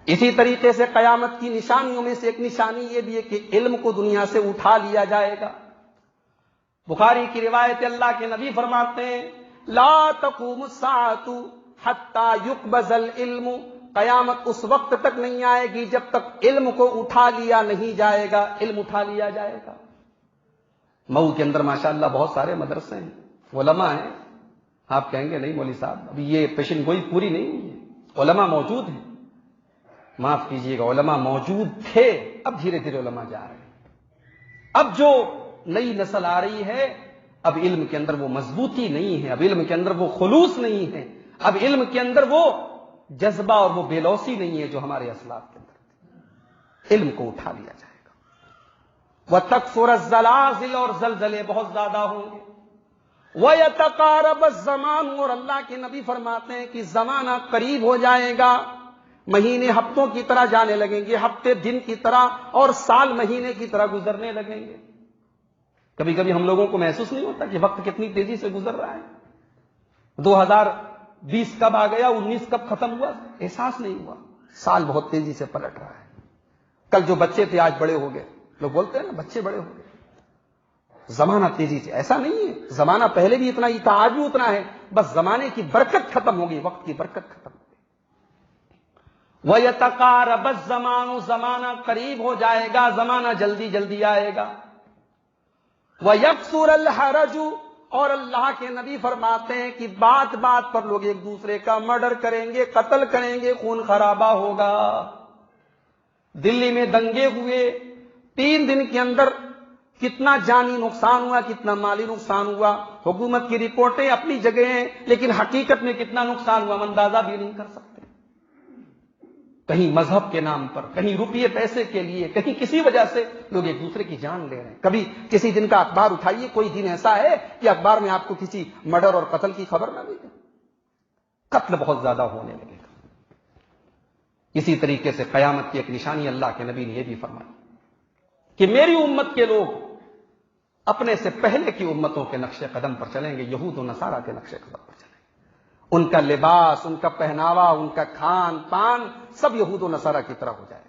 اسی طریقے سے قیامت کی نشانیوں میں سے ایک نشانی یہ بھی ہے کہ علم کو دنیا سے اٹھا لیا جائے گا. بخاری کی روایت اللہ کے نبی فرماتے ہیں لا تقوم الساعۃ حتی یقبض العلم, قیامت اس وقت تک نہیں آئے گی جب تک علم کو اٹھا لیا نہیں جائے گا. علم اٹھا لیا جائے گا. مئو کے اندر ماشاءاللہ بہت سارے مدرسے ہیں, علماء ہیں. آپ کہیں گے نہیں مولوی صاحب ابھی یہ پیشن گوئی پوری نہیں ہوئی ہے, علماء موجود ہیں. معاف کیجئے گا, علماء موجود تھے, اب دھیرے دھیرے علماء جا رہے ہیں. اب جو نئی نسل آ رہی ہے اب علم کے اندر وہ مضبوطی نہیں ہے, اب علم کے اندر وہ خلوص نہیں ہے, اب علم کے اندر وہ جذبہ اور وہ بے لوثی نہیں ہے جو ہمارے اسلاف کے اندر تھی. علم کو اٹھا لیا جائے گا. وَتَكْثُرَ الزَّلَازِلُ, اور زلزلے بہت زیادہ ہوں گے. وَيَتَقَارَبَ الزَّمَانُ, اور اللہ کے نبی فرماتے ہیں کہ زمانہ قریب ہو جائے گا. مہینے ہفتوں کی طرح جانے لگیں گے, ہفتے دن کی طرح اور سال مہینے کی طرح گزرنے لگیں گے. کبھی کبھی ہم لوگوں کو محسوس نہیں ہوتا کہ وقت کتنی تیزی سے گزر رہا ہے. 2020 کب آ گیا, 19 کب ختم ہوا, احساس نہیں ہوا. سال بہت تیزی سے پلٹ رہا ہے. کل جو بچے تھے آج بڑے ہو گئے. لوگ بولتے ہیں نا بچے بڑے ہو گئے. زمانہ تیزی سے, ایسا نہیں ہے. زمانہ پہلے بھی اتنا ہی تھا, آج بھی اتنا ہے, بس زمانے کی برکت ختم ہو گئی, وقت کی برکت ختم ہو گئی. وَيَتَقَارَبَ الزَّمَانُ, زمانہ قریب ہو جائے گا, زمانہ جلدی جلدی آئے گا. وَيَكْثُرَ الْحَرَجُ, اور اللہ کے نبی فرماتے ہیں کہ بات بات پر لوگ ایک دوسرے کا مرڈر کریں گے, قتل کریں گے, خون خرابہ ہوگا. دلی میں دنگے ہوئے, 3 دن کے اندر کتنا جانی نقصان ہوا, کتنا مالی نقصان ہوا. حکومت کی رپورٹیں اپنی جگہ ہیں, لیکن حقیقت میں کتنا نقصان ہوا ہم اندازہ بھی نہیں کر سکتے. کہیں مذہب کے نام پر, کہیں روپیے پیسے کے لیے, کہیں کسی وجہ سے لوگ ایک دوسرے کی جان لے رہے ہیں. کبھی کسی دن کا اخبار اٹھائیے, کوئی دن ایسا ہے کہ اخبار میں آپ کو کسی مرڈر اور قتل کی خبر نہ ملے. قتل بہت زیادہ ہونے لگے گا. اسی طریقے سے قیامت کی ایک نشانی اللہ کے نبی نے یہ بھی فرمائی کہ میری امت کے لوگ اپنے سے پہلے کی امتوں کے نقش قدم پر چلیں گے, یہود و نصارہ کے نقش قدم پر چلیں گے. ان کا لباس, ان کا پہناوا, ان کا کھان پان سب یہود و نصارہ کی طرح ہو جائے گا.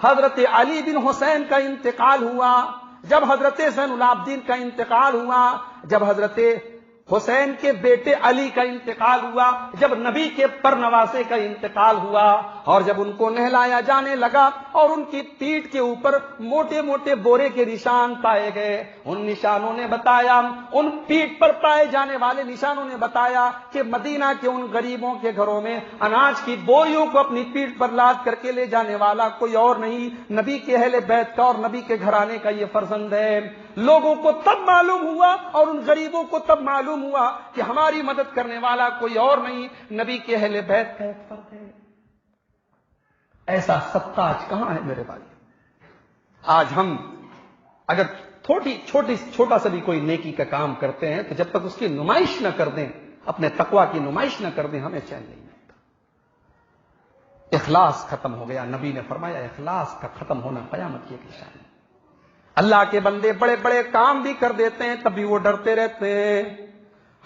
حضرت علی بن حسین کا انتقال ہوا، جب حضرت زین العابدین کا انتقال ہوا، جب حضرت حسین کے بیٹے علی کا انتقال ہوا، جب نبی کے پرنواسے کا انتقال ہوا، اور جب ان کو نہلایا جانے لگا اور ان کی پیٹھ کے اوپر موٹے موٹے بورے کے نشان پائے گئے، ان نشانوں نے بتایا، ان پیٹھ پر پائے جانے والے نشانوں نے بتایا کہ مدینہ کے ان غریبوں کے گھروں میں اناج کی بوریوں کو اپنی پیٹھ پر لاد کر کے لے جانے والا کوئی اور نہیں، نبی کے اہل بیت کا اور نبی کے گھرانے کا یہ فرزند ہے۔ لوگوں کو تب معلوم ہوا اور ان غریبوں کو تب معلوم ہوا کہ ہماری مدد کرنے والا کوئی اور نہیں، نبی کے اہل بیت کا ایک فرد ہے۔ ایسا سبقہ آج کہاں ہے میرے بھائی؟ آج ہم اگر چھوٹا سا بھی کوئی نیکی کا کام کرتے ہیں تو جب تک اس کی نمائش نہ کر دیں، اپنے تقویٰ کی نمائش نہ کر دیں، ہمیں چین نہیں ملتا۔ اخلاص ختم ہو گیا، نبی نے فرمایا اخلاص کا ختم ہونا قیامت کی ایک نشانی۔ اللہ کے بندے بڑے بڑے کام بھی کر دیتے ہیں تب بھی وہ ڈرتے رہتے ہیں۔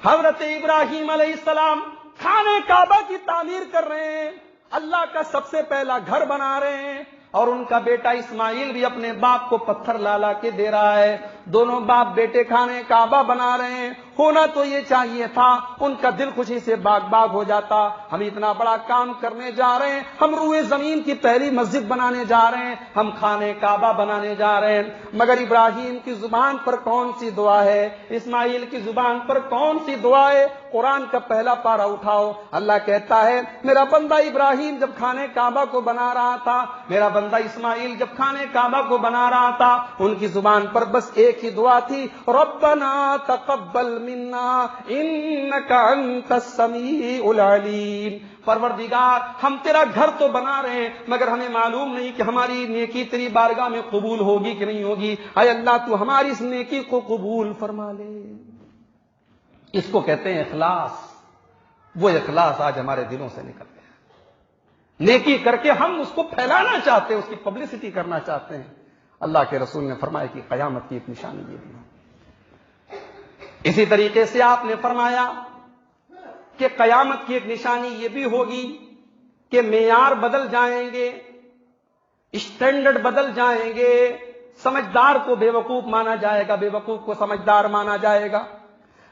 حضرت ابراہیم علیہ السلام خانہ کعبہ کی تعمیر کر رہے ہیں، اللہ کا سب سے پہلا گھر بنا رہے ہیں، اور ان کا بیٹا اسماعیل بھی اپنے باپ کو پتھر لا لا کے دے رہا ہے، دونوں باپ بیٹے خانہ کعبہ بنا رہے ہیں۔ ہونا تو یہ چاہیے تھا ان کا دل خوشی سے باغ باغ ہو جاتا، ہم اتنا بڑا کام کرنے جا رہے ہیں، ہم روئے زمین کی پہلی مسجد بنانے جا رہے ہیں، ہم خانہ کعبہ بنانے جا رہے ہیں، مگر ابراہیم کی زبان پر کون سی دعا ہے، اسماعیل کی زبان پر کون سی دعا ہے؟ قرآن کا پہلا پارہ اٹھاؤ، اللہ کہتا ہے میرا بندہ ابراہیم جب خانہ کعبہ کو بنا رہا تھا، میرا بندہ اسماعیل جب خانہ کعبہ کو بنا رہا تھا، ان کی زبان پر بس ایک ہی دعا تھی، ربنا تقبل منا انک انت السمیع العلیم۔ پروردگار ہم تیرا گھر تو بنا رہے ہیں مگر ہمیں معلوم نہیں کہ ہماری نیکی تیری بارگاہ میں قبول ہوگی کہ نہیں ہوگی، اے اللہ تو ہماری اس نیکی کو قبول فرما لے۔ اس کو کہتے ہیں اخلاص۔ وہ اخلاص آج ہمارے دلوں سے نکل گیا، نیکی کر کے ہم اس کو پھیلانا چاہتے ہیں، اس کی پبلسٹی کرنا چاہتے ہیں۔ اللہ کے رسول نے فرمایا کہ قیامت کی ایک نشانی یہ بھی ہے۔ اسی طریقے سے آپ نے فرمایا کہ قیامت کی ایک نشانی یہ بھی ہوگی کہ معیار بدل جائیں گے، اسٹینڈرڈ بدل جائیں گے، سمجھدار کو بے وقوف مانا جائے گا، بے وقوف کو سمجھدار مانا جائے گا۔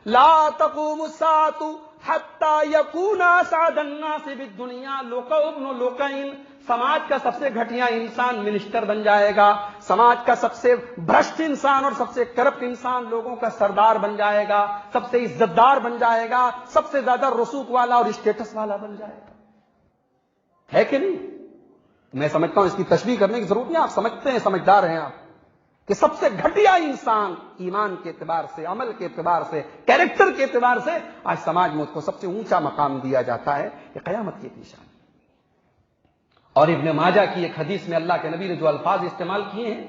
لا تقوم الساعة حتى يكون اسعد الناس بالدنيا لوقا ابن لوقین۔ سماج کا سب سے گھٹیا انسان منسٹر بن جائے گا، سماج کا سب سے بھرشٹ انسان اور سب سے کرپٹ انسان لوگوں کا سردار بن جائے گا، سب سے عزت دار بن جائے گا، سب سے زیادہ رسوخ والا اور اسٹیٹس والا بن جائے گا، ہے کہ نہیں؟ میں سمجھتا ہوں اس کی تشبیہ کرنے کی ضرورت نہیں، آپ سمجھتے ہیں، سمجھدار ہیں آپ کہ سب سے گھٹیا انسان ایمان کے اعتبار سے، عمل کے اعتبار سے، کیریکٹر کے اعتبار سے آج سماج میں اس کو سب سے اونچا مقام دیا جاتا ہے، یہ قیامت کی ایک نشانی۔ اور ابن ماجہ کی ایک حدیث میں اللہ کے نبی نے جو الفاظ استعمال کیے ہیں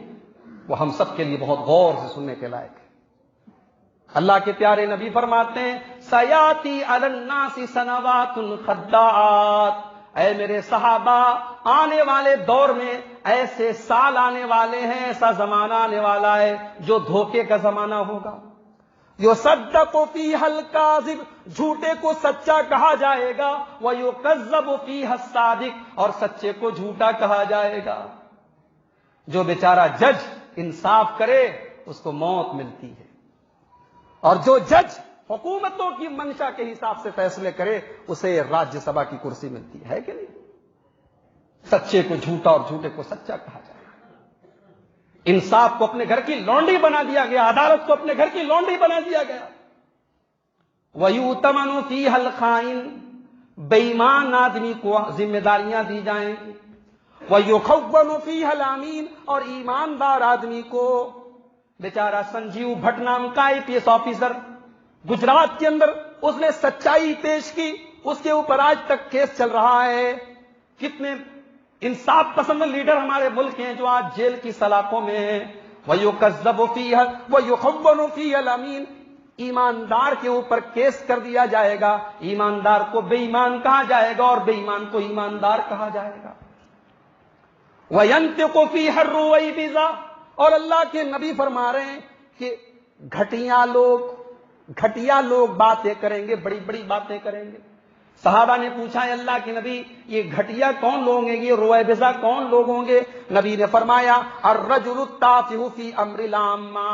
وہ ہم سب کے لیے بہت غور سے سننے کے لائق ہے۔ اللہ کے پیارے نبی فرماتے ہیں سیاتی علی الناس سنوات خداعات، اے میرے صحابہ آنے والے دور میں ایسے سال آنے والے ہیں، ایسا زمانہ آنے والا ہے جو دھوکے کا زمانہ ہوگا، یصدق فیہ الکاذب، جھوٹے کو سچا کہا جائے گا، ویکذب فیہ الصادق، اور سچے کو جھوٹا کہا جائے گا۔ جو بیچارہ جج انصاف کرے اس کو موت ملتی ہے، اور جو جج حکومتوں کی منشا کے حساب سے فیصلے کرے اسے راجیہ سبھا کی کرسی ملتی ہے کہ نہیں؟ سچے کو جھوٹا اور جھوٹے کو سچا کہا جائے، انصاف کو اپنے گھر کی لونڈی بنا دیا گیا، عدالت کو اپنے گھر کی لونڈی بنا دیا گیا۔ وَيُؤْتَمَنُ فِيهَا الْخَائِنُ، بے ایمان آدمی کو ذمہ داریاں دی جائیں گی۔ وَيُخَوَّنُ فِيهَا الْأَمِينُ، اور ایماندار آدمی کو، بیچارہ سنجیو بھٹ نام کا IPS آفیسر گجرات کے اندر، اس نے سچائی پیش کی، اس کے اوپر آج تک کیس چل رہا ہے۔ کتنے انصاف پسند لیڈر ہمارے ملک ہیں جو آج جیل کی سلاخوں میں ہیں۔ وَيُكَذَّبُ فِيهَا وَيُخَوَّنُ فِيهَا الْأَمِينُ، ایماندار کے اوپر کیس کر دیا جائے گا، ایماندار کو بے ایمان کہا جائے گا اور بے ایمان کو ایماندار کہا جائے گا۔ وَيَنْتِقُ فِيهَا الرُّوَيْبِضَةُ، اور اللہ کے نبی فرما رہے ہیں کہ گھٹیا لوگ باتیں کریں گے، بڑی بڑی باتیں کریں گے، صحابہ نے پوچھا ہے اللہ کے نبی یہ گھٹیا کون لوگ ہیں، یہ رویبضہ کون لوگ ہوں گے؟ نبی نے فرمایا الرجل التافہ فی امر العامہ،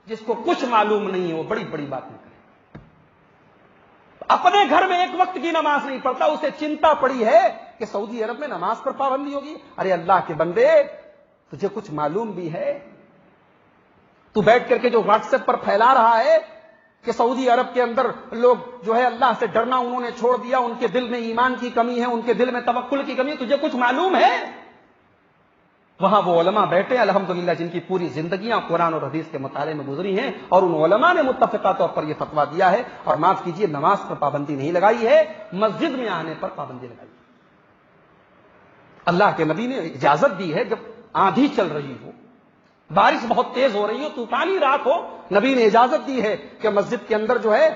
جس کو کچھ معلوم نہیں ہے وہ بڑی بڑی باتیں کرے، اپنے گھر میں ایک وقت کی نماز نہیں پڑھتا، اسے چنتا پڑی ہے کہ سعودی عرب میں نماز پر پابندی ہوگی۔ ارے اللہ کے بندے تجھے کچھ معلوم بھی ہے؟ تو بیٹھ کر کے جو واٹس ایپ پر پھیلا رہا ہے کہ سعودی عرب کے اندر لوگ جو ہے اللہ سے ڈرنا انہوں نے چھوڑ دیا، ان کے دل میں ایمان کی کمی ہے، ان کے دل میں توکل کی کمی ہے، تجھے کچھ معلوم ہے؟ وہاں وہ علماء بیٹھے الحمدللہ جن کی پوری زندگیاں قرآن اور حدیث کے مطالعے میں گزری ہیں، اور ان علماء نے متفقہ طور پر یہ فتویٰ دیا ہے، اور معاف کیجیے نماز پر پابندی نہیں لگائی ہے، مسجد میں آنے پر پابندی لگائی ہے۔ اللہ کے نبی نے اجازت دی ہے جب آندھی چل رہی ہو، بارش بہت تیز ہو رہی ہو، طوفانی رات ہو، نبی نے اجازت دی ہے کہ مسجد کے اندر جو ہے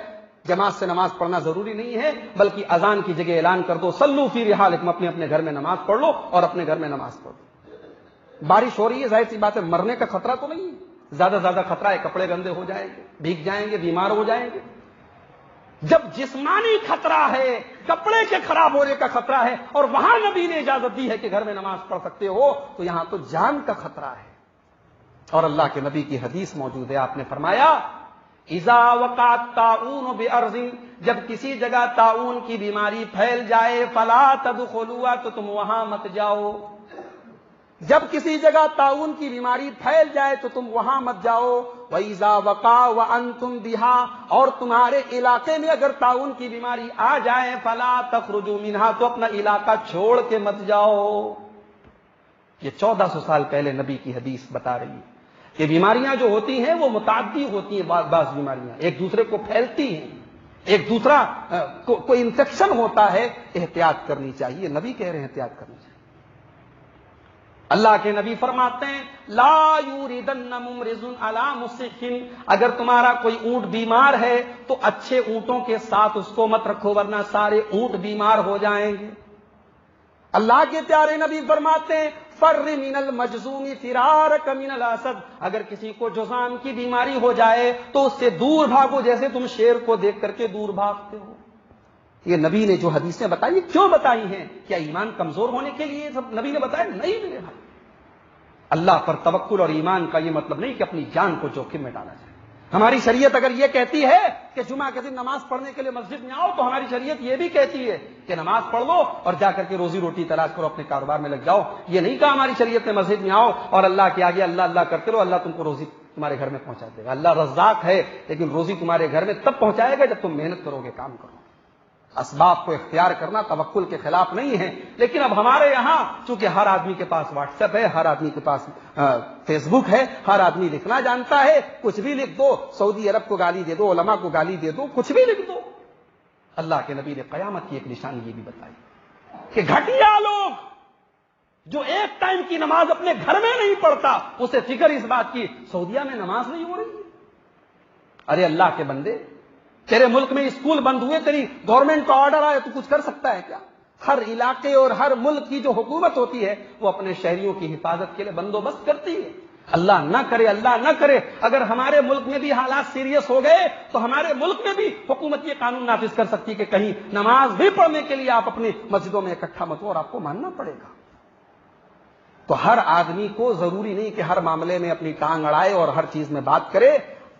جماعت سے نماز پڑھنا ضروری نہیں ہے، بلکہ اذان کی جگہ اعلان کر دو صلو فی رحالکم، اپنے اپنے گھر میں نماز پڑھ لو اور اپنے گھر میں نماز پڑھ لو۔ بارش ہو رہی ہے، ظاہر سی بات ہے مرنے کا خطرہ تو نہیں ہے، زیادہ زیادہ خطرہ ہے کپڑے گندے ہو جائیں گے، بھیگ جائیں گے، بیمار ہو جائیں گے۔ جب جسمانی خطرہ ہے، کپڑے کے خراب ہونے کا خطرہ ہے، اور وہاں نبی نے اجازت دی ہے کہ گھر میں نماز پڑھ سکتے ہو، تو یہاں تو جان کا خطرہ ہے۔ اور اللہ کے نبی کی حدیث موجود ہے، آپ نے فرمایا اذا وقع الطاعون بارض، جب کسی جگہ طاعون کی بیماری پھیل جائے فلا تدخلوا، تو تم وہاں مت جاؤ۔ جب کسی جگہ طاعون کی بیماری پھیل جائے تو تم وہاں مت جاؤ۔ وَإِذَا وَقَعَ وَأَنْتُمْ بِهَا، اور تمہارے علاقے میں اگر طاعون کی بیماری آ جائے فَلَا تَخْرُجُوا مِنْهَا، تو اپنا علاقہ چھوڑ کے مت جاؤ۔ یہ 1400 سال پہلے نبی کی حدیث بتا رہی ہے کہ بیماریاں جو ہوتی ہیں وہ متعدی ہوتی ہیں، بعض بیماریاں ایک دوسرے کو پھیلتی ہیں، ایک دوسرا کوئی انفیکشن ہوتا ہے، احتیاط کرنی چاہیے۔ نبی کہہ رہے ہیں احتیاط کرنی چاہیے۔ اللہ کے نبی فرماتے ہیں لا یوردن ممرض علی مصح، اگر تمہارا کوئی اونٹ بیمار ہے تو اچھے اونٹوں کے ساتھ اس کو مت رکھو، ورنہ سارے اونٹ بیمار ہو جائیں گے۔ اللہ کے پیارے نبی فرماتے ہیں فر من المجذوم فرارک من الاسد، اگر کسی کو جذام کی بیماری ہو جائے تو اس سے دور بھاگو جیسے تم شیر کو دیکھ کر کے دور بھاگتے ہو۔ یہ نبی نے جو حدیثیں بتائی کیوں بتائی ہیں؟ کیا ایمان کمزور ہونے کے لیے سب نبی نے بتایا؟ نہیں میرے بھائی، اللہ پر توکل اور ایمان کا یہ مطلب نہیں کہ اپنی جان کو جوخم میں ڈالا جائے۔ ہماری شریعت اگر یہ کہتی ہے کہ جمعہ کے دن نماز پڑھنے کے لیے مسجد میں آؤ، تو ہماری شریعت یہ بھی کہتی ہے کہ نماز پڑھ لو اور جا کر کے روزی روٹی تلاش کرو، اپنے کاروبار میں لگ جاؤ۔ یہ نہیں کہا ہماری شریعت نے مسجد میں آؤ اور اللہ کے آگے اللہ اللہ کرتے رہو، اللہ تم کو روزی تمہارے گھر میں پہنچا دے گا۔ اللہ رزاق ہے، لیکن روزی تمہارے گھر میں تب پہنچائے گا جب تم محنت کرو گے، کام کرو۔ اسباب کو اختیار کرنا توکل کے خلاف نہیں ہے، لیکن اب ہمارے یہاں چونکہ ہر آدمی کے پاس واٹس ایپ ہے، ہر آدمی کے پاس فیس بک ہے، ہر آدمی لکھنا جانتا ہے، کچھ بھی لکھ دو، سعودی عرب کو گالی دے دو، علماء کو گالی دے دو، کچھ بھی لکھ دو۔ اللہ کے نبی نے قیامت کی ایک نشانی یہ بھی بتائی کہ گھٹیا لوگ جو ایک ٹائم کی نماز اپنے گھر میں نہیں پڑھتا، اسے فکر اس بات کی سعودیہ میں نماز نہیں ہو رہی ہے۔ ارے اللہ کے بندے، تیرے ملک میں اسکول بند ہوئے، تیری گورنمنٹ کا آرڈر آئے، تو کچھ کر سکتا ہے کیا؟ ہر علاقے اور ہر ملک کی جو حکومت ہوتی ہے وہ اپنے شہریوں کی حفاظت کے لیے بندوبست کرتی ہے۔ اللہ نہ کرے اگر ہمارے ملک میں بھی حالات سیریس ہو گئے تو ہمارے ملک میں بھی حکومت یہ قانون نافذ کر سکتی ہے کہ کہیں نماز بھی پڑھنے کے لیے آپ اپنی مسجدوں میں اکٹھا مت ہو، اور آپ کو ماننا پڑے گا۔ تو ہر آدمی کو ضروری نہیں کہ ہر معاملے میں اپنی ٹانگ اڑائے اور ہر چیز میں بات کرے،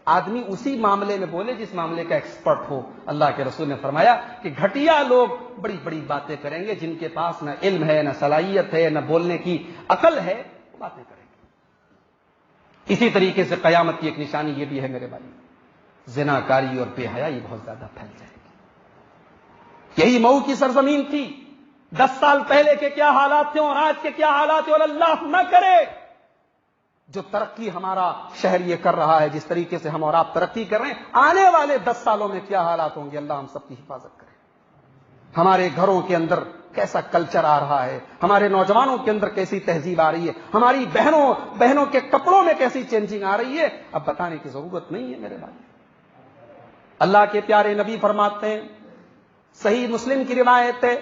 آدمی اسی معاملے میں بولے جس معاملے کا ایکسپرٹ ہو۔ اللہ کے رسول نے فرمایا کہ گھٹیا لوگ بڑی بڑی باتیں کریں گے، جن کے پاس نہ علم ہے، نہ صلاحیت ہے، نہ بولنے کی عقل ہے، وہ باتیں کریں گے۔ اسی طریقے سے قیامت کی ایک نشانی یہ بھی ہے میرے بھائی، زناکاری اور بے حیائی بہت زیادہ پھیل جائے گی۔ یہی مئو کی سرزمین تھی، 10 سال پہلے کے کیا حالات تھے اور آج کے کیا حالات ہیں، اور اللہ نہ کرے جو ترقی ہمارا شہر یہ کر رہا ہے، جس طریقے سے ہم اور آپ ترقی کر رہے ہیں، آنے والے 10 سالوں میں کیا حالات ہوں گے۔ اللہ ہم سب کی حفاظت کرے۔ ہمارے گھروں کے اندر کیسا کلچر آ رہا ہے، ہمارے نوجوانوں کے اندر کیسی تہذیب آ رہی ہے، ہماری بہنوں کے کپڑوں میں کیسی چینجنگ آ رہی ہے، اب بتانے کی ضرورت نہیں ہے میرے بھائی۔ اللہ کے پیارے نبی فرماتے ہیں، صحیح مسلم کی روایت ہے،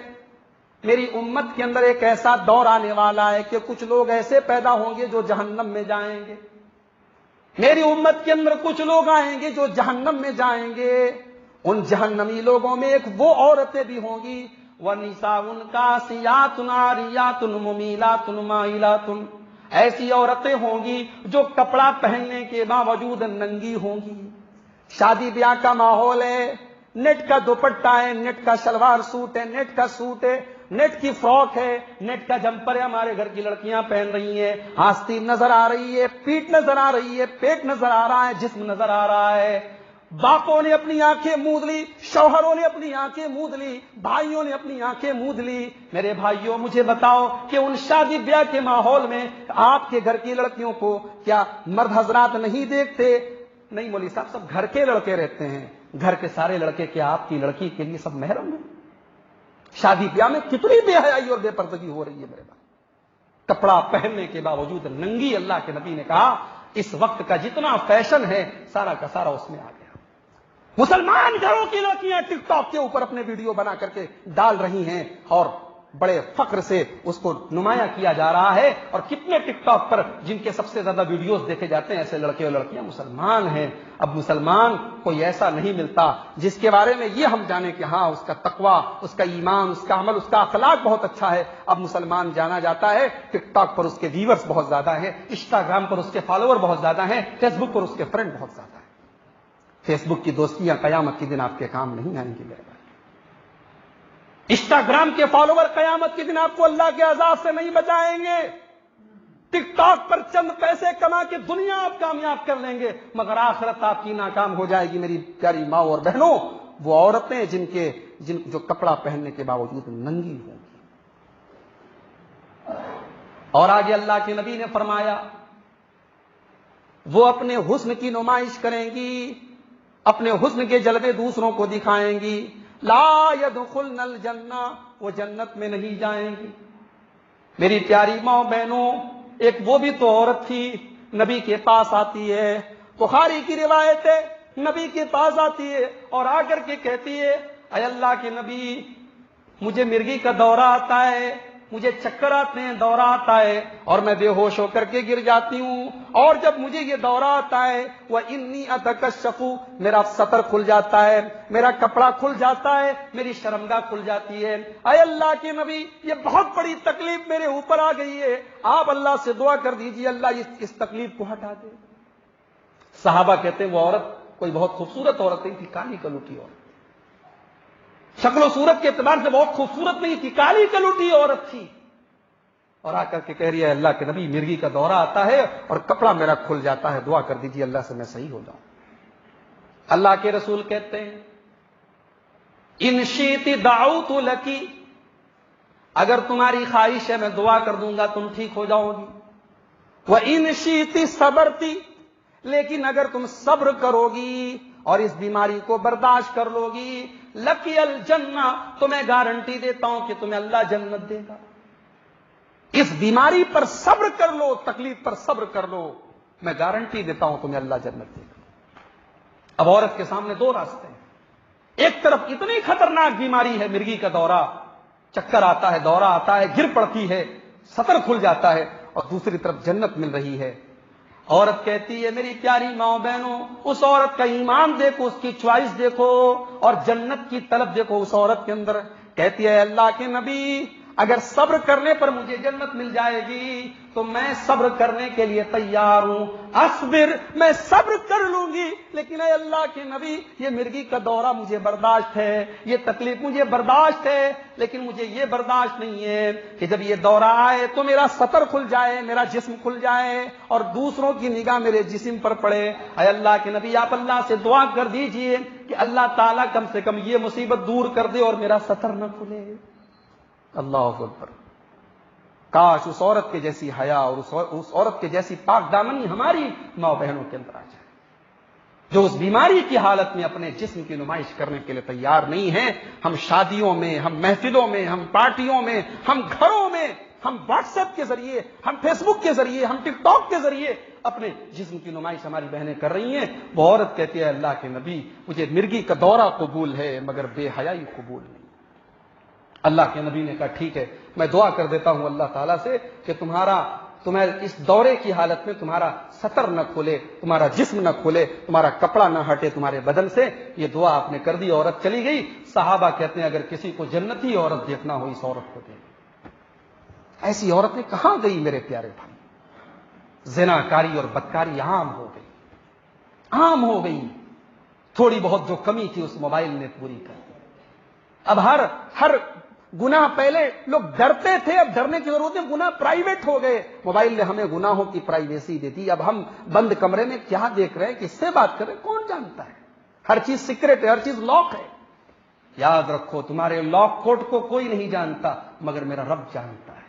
میری امت کے اندر ایک ایسا دور آنے والا ہے کہ کچھ لوگ ایسے پیدا ہوں گے جو جہنم میں جائیں گے۔ میری امت کے اندر کچھ لوگ آئیں گے جو جہنم میں جائیں گے، ان جہنمی لوگوں میں ایک وہ عورتیں بھی ہوں گی وَنِسَاءٌ كَاسِيَاتٌ عَارِيَاتٌ مُمِيلَاتٌ مَائِلَاتٌ، ایسی عورتیں ہوں گی جو کپڑا پہننے کے باوجود ننگی ہوں گی. شادی بیاہ کا ماحول ہے، نیٹ کا دوپٹہ ہے، نیٹ کا شلوار سوٹ ہے، نیٹ کا سوٹ ہے، نیٹ کی فراک ہے، نیٹ کا جمپر ہے. ہمارے گھر کی لڑکیاں پہن رہی ہیں، آستین نظر آ رہی ہے، پیٹ نظر آ رہی ہے، پیٹ نظر آ رہا ہے، جسم نظر آ رہا ہے. باپوں نے اپنی آنکھیں موند لی، شوہروں نے اپنی آنکھیں موند لی، بھائیوں نے اپنی آنکھیں موند لی. میرے بھائیوں مجھے بتاؤ کہ ان شادی بیاہ کے ماحول میں آپ کے گھر کی لڑکیوں کو کیا مرد حضرات نہیں دیکھتے؟ نہیں مولوی صاحب، سب گھر کے لڑکے رہتے ہیں. گھر کے سارے لڑکے کیا آپ کی لڑکی کے لیے سب محرم ہیں؟ شادی بیاہ میں کتنی بے حیائی اور بے پردگی ہو رہی ہے میرے بھائی. کپڑا پہننے کے باوجود ننگی. اللہ کے نبی نے کہا اس وقت کا جتنا فیشن ہے سارا کا سارا اس میں آ گیا. مسلمان گھروں کی لڑکیاں ٹک ٹاک کے اوپر اپنے ویڈیو بنا کر کے ڈال رہی ہیں اور بڑے فخر سے اس کو نمایاں کیا جا رہا ہے. اور کتنے ٹک ٹاک پر جن کے سب سے زیادہ ویڈیوز دیکھے جاتے ہیں ایسے لڑکے اور لڑکیاں مسلمان ہیں. اب مسلمان کوئی ایسا نہیں ملتا جس کے بارے میں یہ ہم جانیں کہ ہاں اس کا تقوی، اس کا ایمان، اس کا عمل، اس کا اخلاق بہت اچھا ہے. اب مسلمان جانا جاتا ہے ٹک ٹاک پر اس کے ویورز بہت زیادہ ہیں، انسٹاگرام پر اس کے فالوور بہت زیادہ ہیں، فیس بک پر اس کے فرینڈ بہت زیادہ ہیں. فیس بک کی دوستیاں قیامت کے دن آپ کے کام نہیں آئیں گی میرے بھائی. انسٹاگرام کے فالوور قیامت کے دن آپ کو اللہ کے عذاب سے نہیں بچائیں گے. ٹک ٹاک پر چند پیسے کما کے دنیا آپ کامیاب کر لیں گے مگر آخرت آپ کی ناکام ہو جائے گی. میری پیاری ماں اور بہنوں، وہ عورتیں جن جو کپڑا پہننے کے باوجود ننگی ہوں گی. اور آگے اللہ کے نبی نے فرمایا وہ اپنے حسن کی نمائش کریں گی، اپنے حسن کے جلوے دوسروں کو دکھائیں گی. لا يدخلن الجنہ، وہ جنت میں نہیں جائیں گی. میری پیاری ماں بہنوں، ایک وہ بھی تو عورت تھی نبی کے پاس آتی ہے، بخاری کی روایت ہے، نبی کے پاس آتی ہے اور آ کر کے کہتی ہے اے اللہ کے نبی مجھے مرگی کا دورہ آتا ہے، مجھے چکر آتے ہیں، دورہ آتا ہے اور میں بے ہوش ہو کر کے گر جاتی ہوں. اور جب مجھے یہ دورہ آتا ہے وَإِنِّي أَتَكَشَّفُ، میرا سطر کھل جاتا ہے، میرا کپڑا کھل جاتا ہے، میری شرمگاہ کھل جاتی ہے. اے اللہ کے نبی یہ بہت بڑی تکلیف میرے اوپر آ گئی ہے، آپ اللہ سے دعا کر دیجئے اللہ اس تکلیف کو ہٹا دے. صحابہ کہتے ہیں وہ عورت کوئی بہت خوبصورت عورت نہیں تھی، کالی کلوٹی عورت، شکل و صورت کے اعتبار سے بہت خوبصورت نہیں تھی، کالی کلوٹی عورت تھی. اور آ کر کے کہہ رہی ہے اللہ کے نبی مرگی کا دورہ آتا ہے اور کپڑا میرا کھل جاتا ہے، دعا کر دیجیے اللہ سے میں صحیح ہو جاؤں. اللہ کے رسول کہتے ہیں ان شئت دعوت لکی، اگر تمہاری خواہش ہے میں دعا کر دوں گا تم ٹھیک ہو جاؤ گی. وَإِن شئت صبرت، لیکن اگر تم صبر کرو گی اور اس بیماری کو برداشت کر لو گی لکی الجنہ، تو میں گارنٹی دیتا ہوں کہ تمہیں اللہ جنت دے گا. اس بیماری پر صبر کر لو، تکلیف پر صبر کر لو، میں گارنٹی دیتا ہوں تمہیں اللہ جنت دے گا. اب عورت کے سامنے دو راستے ہیں. ایک طرف اتنی خطرناک بیماری ہے مرگی کا دورہ، چکر آتا ہے، دورہ آتا ہے، گر پڑتی ہے، سطر کھل جاتا ہے، اور دوسری طرف جنت مل رہی ہے. عورت کہتی ہے میری پیاری ماں بہنوں اس عورت کا ایمان دیکھو، اس کی چوائس دیکھو اور جنت کی طلب دیکھو اس عورت کے اندر. کہتی ہے اللہ کے نبی اگر صبر کرنے پر مجھے جنت مل جائے گی تو میں صبر کرنے کے لیے تیار ہوں. اصبر، میں صبر کر لوں گی، لیکن اے اللہ کے نبی یہ مرگی کا دورہ مجھے برداشت ہے، یہ تکلیف مجھے برداشت ہے، لیکن مجھے یہ برداشت نہیں ہے کہ جب یہ دورہ آئے تو میرا سطر کھل جائے، میرا جسم کھل جائے اور دوسروں کی نگاہ میرے جسم پر پڑے. اے اللہ کے نبی آپ اللہ سے دعا کر دیجئے کہ اللہ تعالیٰ کم سے کم یہ مصیبت دور کر دے اور میرا سطر نہ کھلے. اللہ اکبر. کاش اس عورت کے جیسی حیا اور اس عورت کے جیسی پاک دامنی ہماری ماں بہنوں کے اندر آ جائے جو اس بیماری کی حالت میں اپنے جسم کی نمائش کرنے کے لیے تیار نہیں ہیں. ہم شادیوں میں، ہم محفلوں میں، ہم پارٹیوں میں، ہم گھروں میں، ہم واٹس ایپ کے ذریعے، ہم فیس بک کے ذریعے، ہم ٹک ٹاک کے ذریعے اپنے جسم کی نمائش ہماری بہنیں کر رہی ہیں. وہ عورت کہتی ہے اللہ کے نبی مجھے مرگی کا دورہ قبول ہے مگر بے حیائی قبول نہیں. اللہ کے نبی نے کہا ٹھیک ہے میں دعا کر دیتا ہوں اللہ تعالیٰ سے کہ تمہیں اس دورے کی حالت میں تمہارا سطر نہ کھولے، تمہارا جسم نہ کھولے، تمہارا کپڑا نہ ہٹے تمہارے بدن سے. یہ دعا آپ نے کر دی، عورت چلی گئی. صحابہ کہتے ہیں اگر کسی کو جنتی عورت دیکھنا ہو اس عورت کو دیکھ. ایسی عورتیں کہاں گئی میرے پیارے بھائی؟ زنا کاری اور بدکاری عام ہو گئی، عام ہو گئی. تھوڑی بہت جو کمی تھی اس موبائل نے پوری کر دی. اب ہر گناہ پہلے لوگ ڈرتے تھے، اب ڈرنے کی ضرورت نہیں، گناہ پرائیویٹ ہو گئے. موبائل نے ہمیں گناہوں کی پرائیویسی دے دی. اب ہم بند کمرے میں کیا دیکھ رہے ہیں، کس سے بات کر رہے ہیں، کون جانتا ہے؟ ہر چیز سیکرٹ ہے، ہر چیز لاک ہے. یاد رکھو تمہارے لاک کوڈ کو کوئی نہیں جانتا مگر میرا رب جانتا ہے.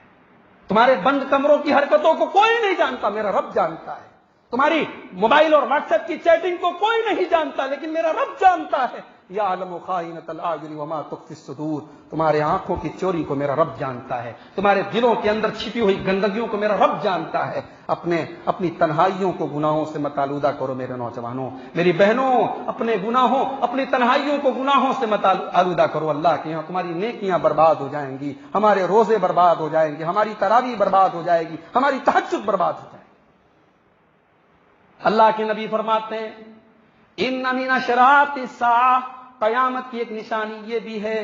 تمہارے بند کمروں کی حرکتوں کو کوئی نہیں جانتا، میرا رب جانتا ہے. تمہاری موبائل اور واٹس ایپ کی چیٹنگ کو کوئی نہیں جانتا لیکن میرا رب جانتا ہے. یعلم خائنۃ الاعین وما تخفی الصدور. تمہارے آنکھوں کی چوری کو میرا رب جانتا ہے، تمہارے دلوں کے اندر چھپی ہوئی گندگیوں کو میرا رب جانتا ہے. اپنی تنہائیوں کو گناہوں سے مت آلودہ کرو میرے نوجوانوں، میری بہنوں. اپنے گناہوں، اپنی تنہائیوں کو گناہوں سے مت آلودہ کرو. اللہ کے یہاں تمہاری نیکیاں برباد ہو جائیں گی، ہمارے روزے برباد ہو جائیں گے، ہماری تراویح برباد ہو جائے گی، ہماری تہجد برباد ہو جائے گی. اللہ کے نبی فرماتے ہیں ان من اشراط الساعہ، قیامت کی ایک نشانی یہ بھی ہے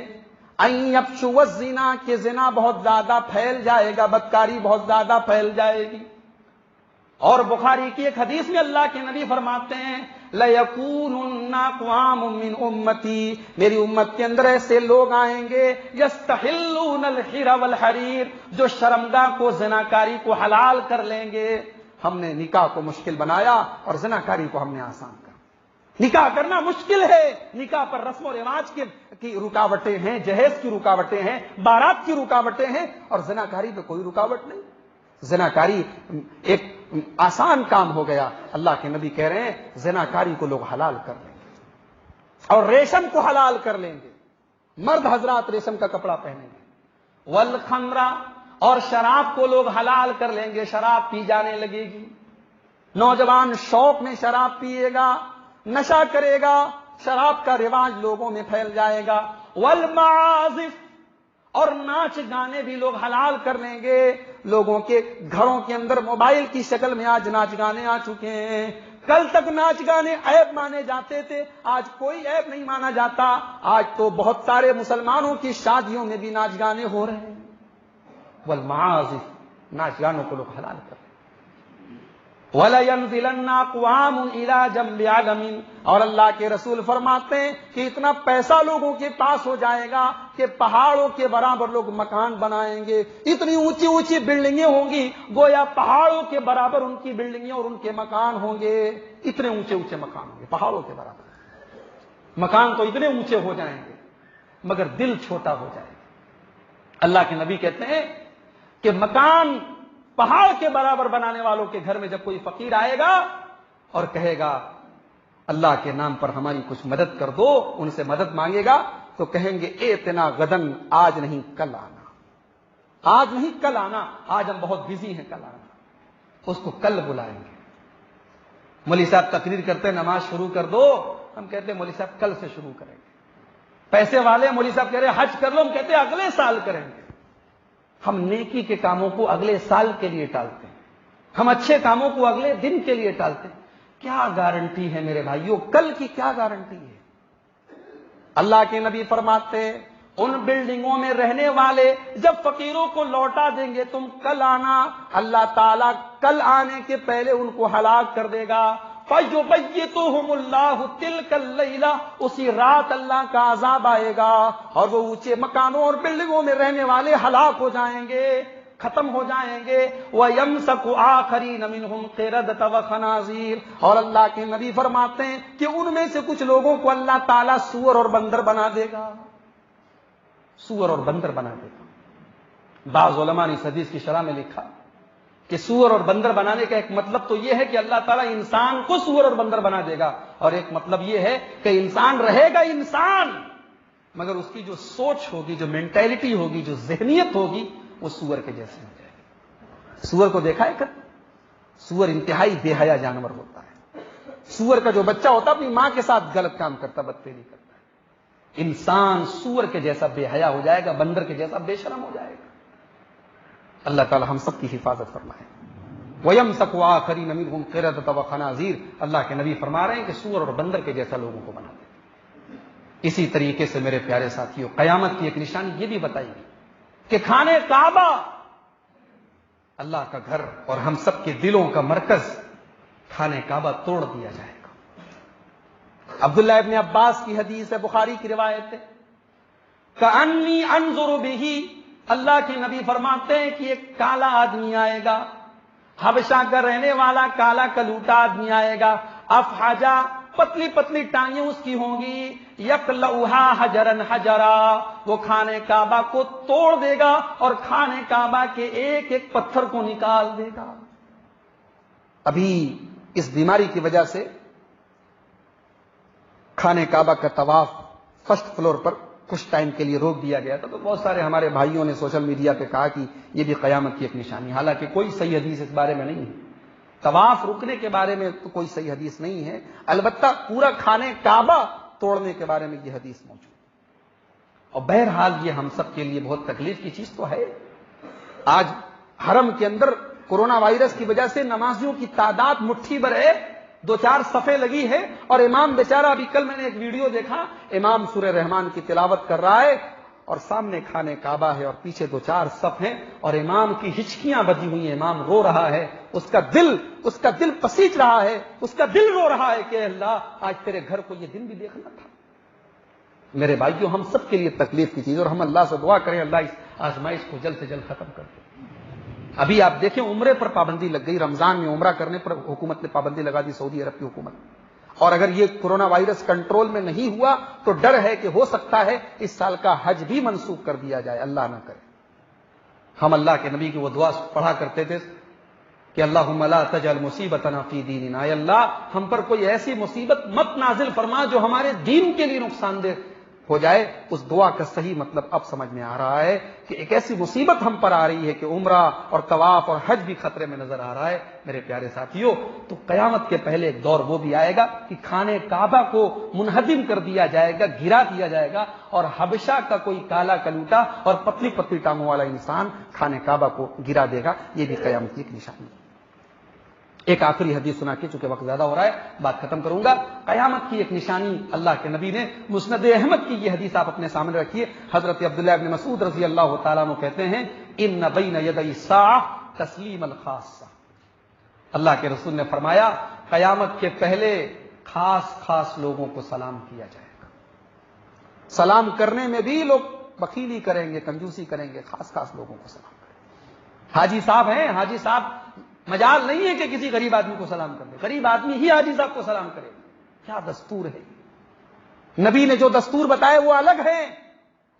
ان یفشو الزنا، کہ زنا بہت زیادہ پھیل جائے گا، بدکاری بہت زیادہ پھیل جائے گی. اور بخاری کی ایک حدیث میں اللہ کے نبی فرماتے ہیں لَيَكُونُنَّ أَقْوَامٌ مِّنْ أُمَّتِي، میری امت کے اندر ایسے لوگ آئیں گے يَسْتَحِلُّونَ الْحِرَ وَالْحَرِيرَ، جو شرمگاہ کو، زناکاری کو حلال کر لیں گے. ہم نے نکاح کو مشکل بنایا اور زناکاری کو ہم نے آسان کر. نکاح کرنا مشکل ہے، نکاح پر رسم و رواج کی رکاوٹیں ہیں، جہیز کی رکاوٹیں ہیں، بارات کی رکاوٹیں ہیں، اور زناکاری پہ کوئی رکاوٹ نہیں. زناکاری ایک آسان کام ہو گیا. اللہ کے نبی کہہ رہے ہیں زناکاری کو لوگ حلال کر لیں گے اور ریشم کو حلال کر لیں گے. مرد حضرات ریشم کا کپڑا پہنیں گے. والخمر، اور شراب کو لوگ حلال کر لیں گے، شراب پی جانے لگے گی. نوجوان شوق میں شراب پیے گا، نشہ کرے گا، شراب کا رواج لوگوں میں پھیل جائے گا. والمعازف، اور ناچ گانے بھی لوگ حلال کر لیں گے. لوگوں کے گھروں کے اندر موبائل کی شکل میں آج ناچ گانے آ چکے ہیں. کل تک ناچ گانے عیب مانے جاتے تھے، آج کوئی عیب نہیں مانا جاتا. آج تو بہت سارے مسلمانوں کی شادیوں میں بھی ناچ گانے ہو رہے ہیں. والمعازف، ناچ گانوں کو لوگ حلال کر. وَلَيَنزِلَنَّ أَقْوَامٌ إِلَىٰ جَنبِ عَدَمٍ، اور اللہ کے رسول فرماتے ہیں کہ اتنا پیسہ لوگوں کے پاس ہو جائے گا کہ پہاڑوں کے برابر لوگ مکان بنائیں گے. اتنی اونچی اونچی بلڈنگیں ہوں گی گویا پہاڑوں کے برابر ان کی بلڈنگیں اور ان کے مکان ہوں گے. اتنے اونچے اونچے مکان ہوں گے پہاڑوں کے برابر. مکان تو اتنے اونچے ہو جائیں گے مگر دل چھوٹا ہو جائے گا. اللہ کے نبی کہتے ہیں کہ مکان پہاڑ کے برابر بنانے والوں کے گھر میں جب کوئی فقیر آئے گا اور کہے گا اللہ کے نام پر ہماری کچھ مدد کر دو، ان سے مدد مانگے گا تو کہیں گے اتنا غدن، آج نہیں کل آنا، آج نہیں کل آنا، آج ہم بہت بزی ہیں، کل آنا. اس کو کل بلائیں گے. مولوی صاحب تقریر کرتے نماز شروع کر دو، ہم کہتے ہیں مولوی صاحب کل سے شروع کریں گے. پیسے والے مولوی صاحب کہہ رہے حج کر لو، ہم کہتے ہیں اگلے سال کریں گے. ہم نیکی کے کاموں کو اگلے سال کے لیے ٹالتے ہیں، ہم اچھے کاموں کو اگلے دن کے لیے ٹالتے ہیں. کیا گارنٹی ہے میرے بھائیوں، کل کی کیا گارنٹی ہے؟ اللہ کے نبی فرماتے ہیں ان بلڈنگوں میں رہنے والے جب فقیروں کو لوٹا دیں گے تم کل آنا، اللہ تعالیٰ کل آنے کے پہلے ان کو ہلاک کر دے گا. فَيُبَيِّتُهُمُ اللَّهُ تِلْكَ اللَّيْلَ، اسی رات اللہ کا عذاب آئے گا اور وہ اونچے مکانوں اور بلڈنگوں میں رہنے والے ہلاک ہو جائیں گے، ختم ہو جائیں گے. وَيَمْسَكُ آخَرِينَ مِنْهُمْ قِرَدَةً وَخَنَازِيرَ، اور اللہ کے نبی فرماتے ہیں کہ ان میں سے کچھ لوگوں کو اللہ تعالیٰ سور اور بندر بنا دے گا، سور اور بندر بنا دے گا. بعض علماء نے اس حدیث کی شرح میں لکھا کہ سور اور بندر بنانے کا ایک مطلب تو یہ ہے کہ اللہ تعالیٰ انسان کو سور اور بندر بنا دے گا، اور ایک مطلب یہ ہے کہ انسان رہے گا انسان مگر اس کی جو سوچ ہوگی، جو مینٹیلٹی ہوگی، جو ذہنیت ہوگی وہ سور کے جیسے ہو جائے گی. سور کو دیکھا ہے کبھی؟ سور انتہائی بے حیا جانور ہوتا ہے. سور کا جو بچہ ہوتا ہے اپنی ماں کے ساتھ غلط کام کرتا، بدتمیزی کرتا ہے. انسان سور کے جیسا بے حیا ہو جائے گا، بندر کے جیسا بے شرم ہو جائے گا. اللہ تعالی ہم سب کی حفاظت فرمائے. وَيَمْسَكُ آخَرِينَ مِنْهُمْ قِرَدَةً وَخَنَازِيرَ، اللہ کے نبی فرما رہے ہیں کہ سور اور بندر کے جیسا لوگوں کو بنا دے۔ اسی طریقے سے میرے پیارے ساتھیوں، قیامت کی ایک نشانی یہ بھی بتائی گئی کہ خانہ کعبہ اللہ کا گھر اور ہم سب کے دلوں کا مرکز، خانہ کعبہ توڑ دیا جائے گا۔ عبداللہ ابن عباس کی حدیث ہے، بخاری کی روایت ہے، کأنی انظر بہ، اللہ کے نبی فرماتے ہیں کہ ایک کالا آدمی آئے گا، حبشہ کا رہنے والا کالا کلوٹا آدمی آئے گا، افحجا، پتلی پتلی ٹانگیں اس کی ہوں گی، یقلعھا حجرا حجرا، وہ خانہ کعبہ کو توڑ دے گا اور خانہ کعبہ کے ایک ایک پتھر کو نکال دے گا۔ ابھی اس بیماری کی وجہ سے خانہ کعبہ کا طواف فرسٹ فلور پر کچھ ٹائم کے لیے روک دیا گیا تھا، تو بہت سارے ہمارے بھائیوں نے سوشل میڈیا پہ کہا کہ یہ بھی قیامت کی ایک نشانی، حالانکہ کوئی صحیح حدیث اس بارے میں نہیں ہے، طواف رکنے کے بارے میں تو کوئی صحیح حدیث نہیں ہے، البتہ پورا خانہ کعبہ توڑنے کے بارے میں یہ حدیث موجود ہے۔ اور بہرحال یہ ہم سب کے لیے بہت تکلیف کی چیز تو ہے۔ آج حرم کے اندر کورونا وائرس کی وجہ سے نمازیوں کی تعداد مٹھی بھر ہے، 2-4 صفیں لگی ہے، اور امام بیچارہ، ابھی کل میں نے ایک ویڈیو دیکھا، امام سورہ رحمان کی تلاوت کر رہا ہے اور سامنے خانہ کعبہ ہے اور پیچھے 2-4 صف ہیں، اور امام کی ہچکیاں بجی ہوئی ہیں، امام رو رہا ہے، اس کا دل پسیج رہا ہے، اس کا دل رو رہا ہے کہ اے اللہ آج تیرے گھر کو یہ دن بھی دیکھنا تھا۔ میرے بھائیوں، ہم سب کے لیے تکلیف کی چیز، اور ہم اللہ سے دعا کریں اللہ اس آزمائش کو جلد سے جلد ختم کر دے۔ ابھی آپ دیکھیں عمرے پر پابندی لگ گئی، رمضان میں عمرہ کرنے پر حکومت نے پابندی لگا دی، سعودی عرب کی حکومت، اور اگر یہ کورونا وائرس کنٹرول میں نہیں ہوا تو ڈر ہے کہ ہو سکتا ہے اس سال کا حج بھی منسوخ کر دیا جائے، اللہ نہ کرے۔ ہم اللہ کے نبی کی وہ دعا پڑھا کرتے تھے کہ اللہم لا تجعل مصیبتنا فی دیننا، اے اللہ ہم پر کوئی ایسی مصیبت مت نازل فرما جو ہمارے دین کے لیے نقصان دہ ہو جائے۔ اس دعا کا صحیح مطلب اب سمجھ میں آ رہا ہے کہ ایک ایسی مصیبت ہم پر آ رہی ہے کہ عمرہ اور طواف اور حج بھی خطرے میں نظر آ رہا ہے۔ میرے پیارے ساتھیوں، تو قیامت کے پہلے ایک دور وہ بھی آئے گا کہ خانہ کعبہ کو منہدم کر دیا جائے گا، گرا دیا جائے گا، اور حبشہ کا کوئی کالا کلوٹا اور پتلی پتلی ٹانگوں والا انسان خانہ کعبہ کو گرا دے گا۔ یہ بھی قیامت کی ایک نشانی ہے۔ ایک آخری حدیث سنا کے، چونکہ وقت زیادہ ہو رہا ہے بات ختم کروں گا۔ قیامت کی ایک نشانی اللہ کے نبی نے مسند احمد کی یہ حدیث آپ اپنے سامنے رکھیے، حضرت عبداللہ ابن مسعود رضی اللہ تعالیٰ عنہ کہتے ہیں، ان بین یدی الساعہ تسلیم الخاصہ، اللہ کے رسول نے فرمایا قیامت کے پہلے خاص لوگوں کو سلام کیا جائے گا۔ سلام کرنے میں بھی لوگ بخیلی کریں گے، کنجوسی کریں گے، خاص لوگوں کو سلام کریں گے۔ حاجی صاحب ہیں، حاجی صاحب مجال نہیں ہے کہ کسی غریب آدمی کو سلام کر دے، غریب آدمی ہی حاجی صاحب کو سلام کرے۔ کیا دستور ہے! نبی نے جو دستور بتائے وہ الگ ہے۔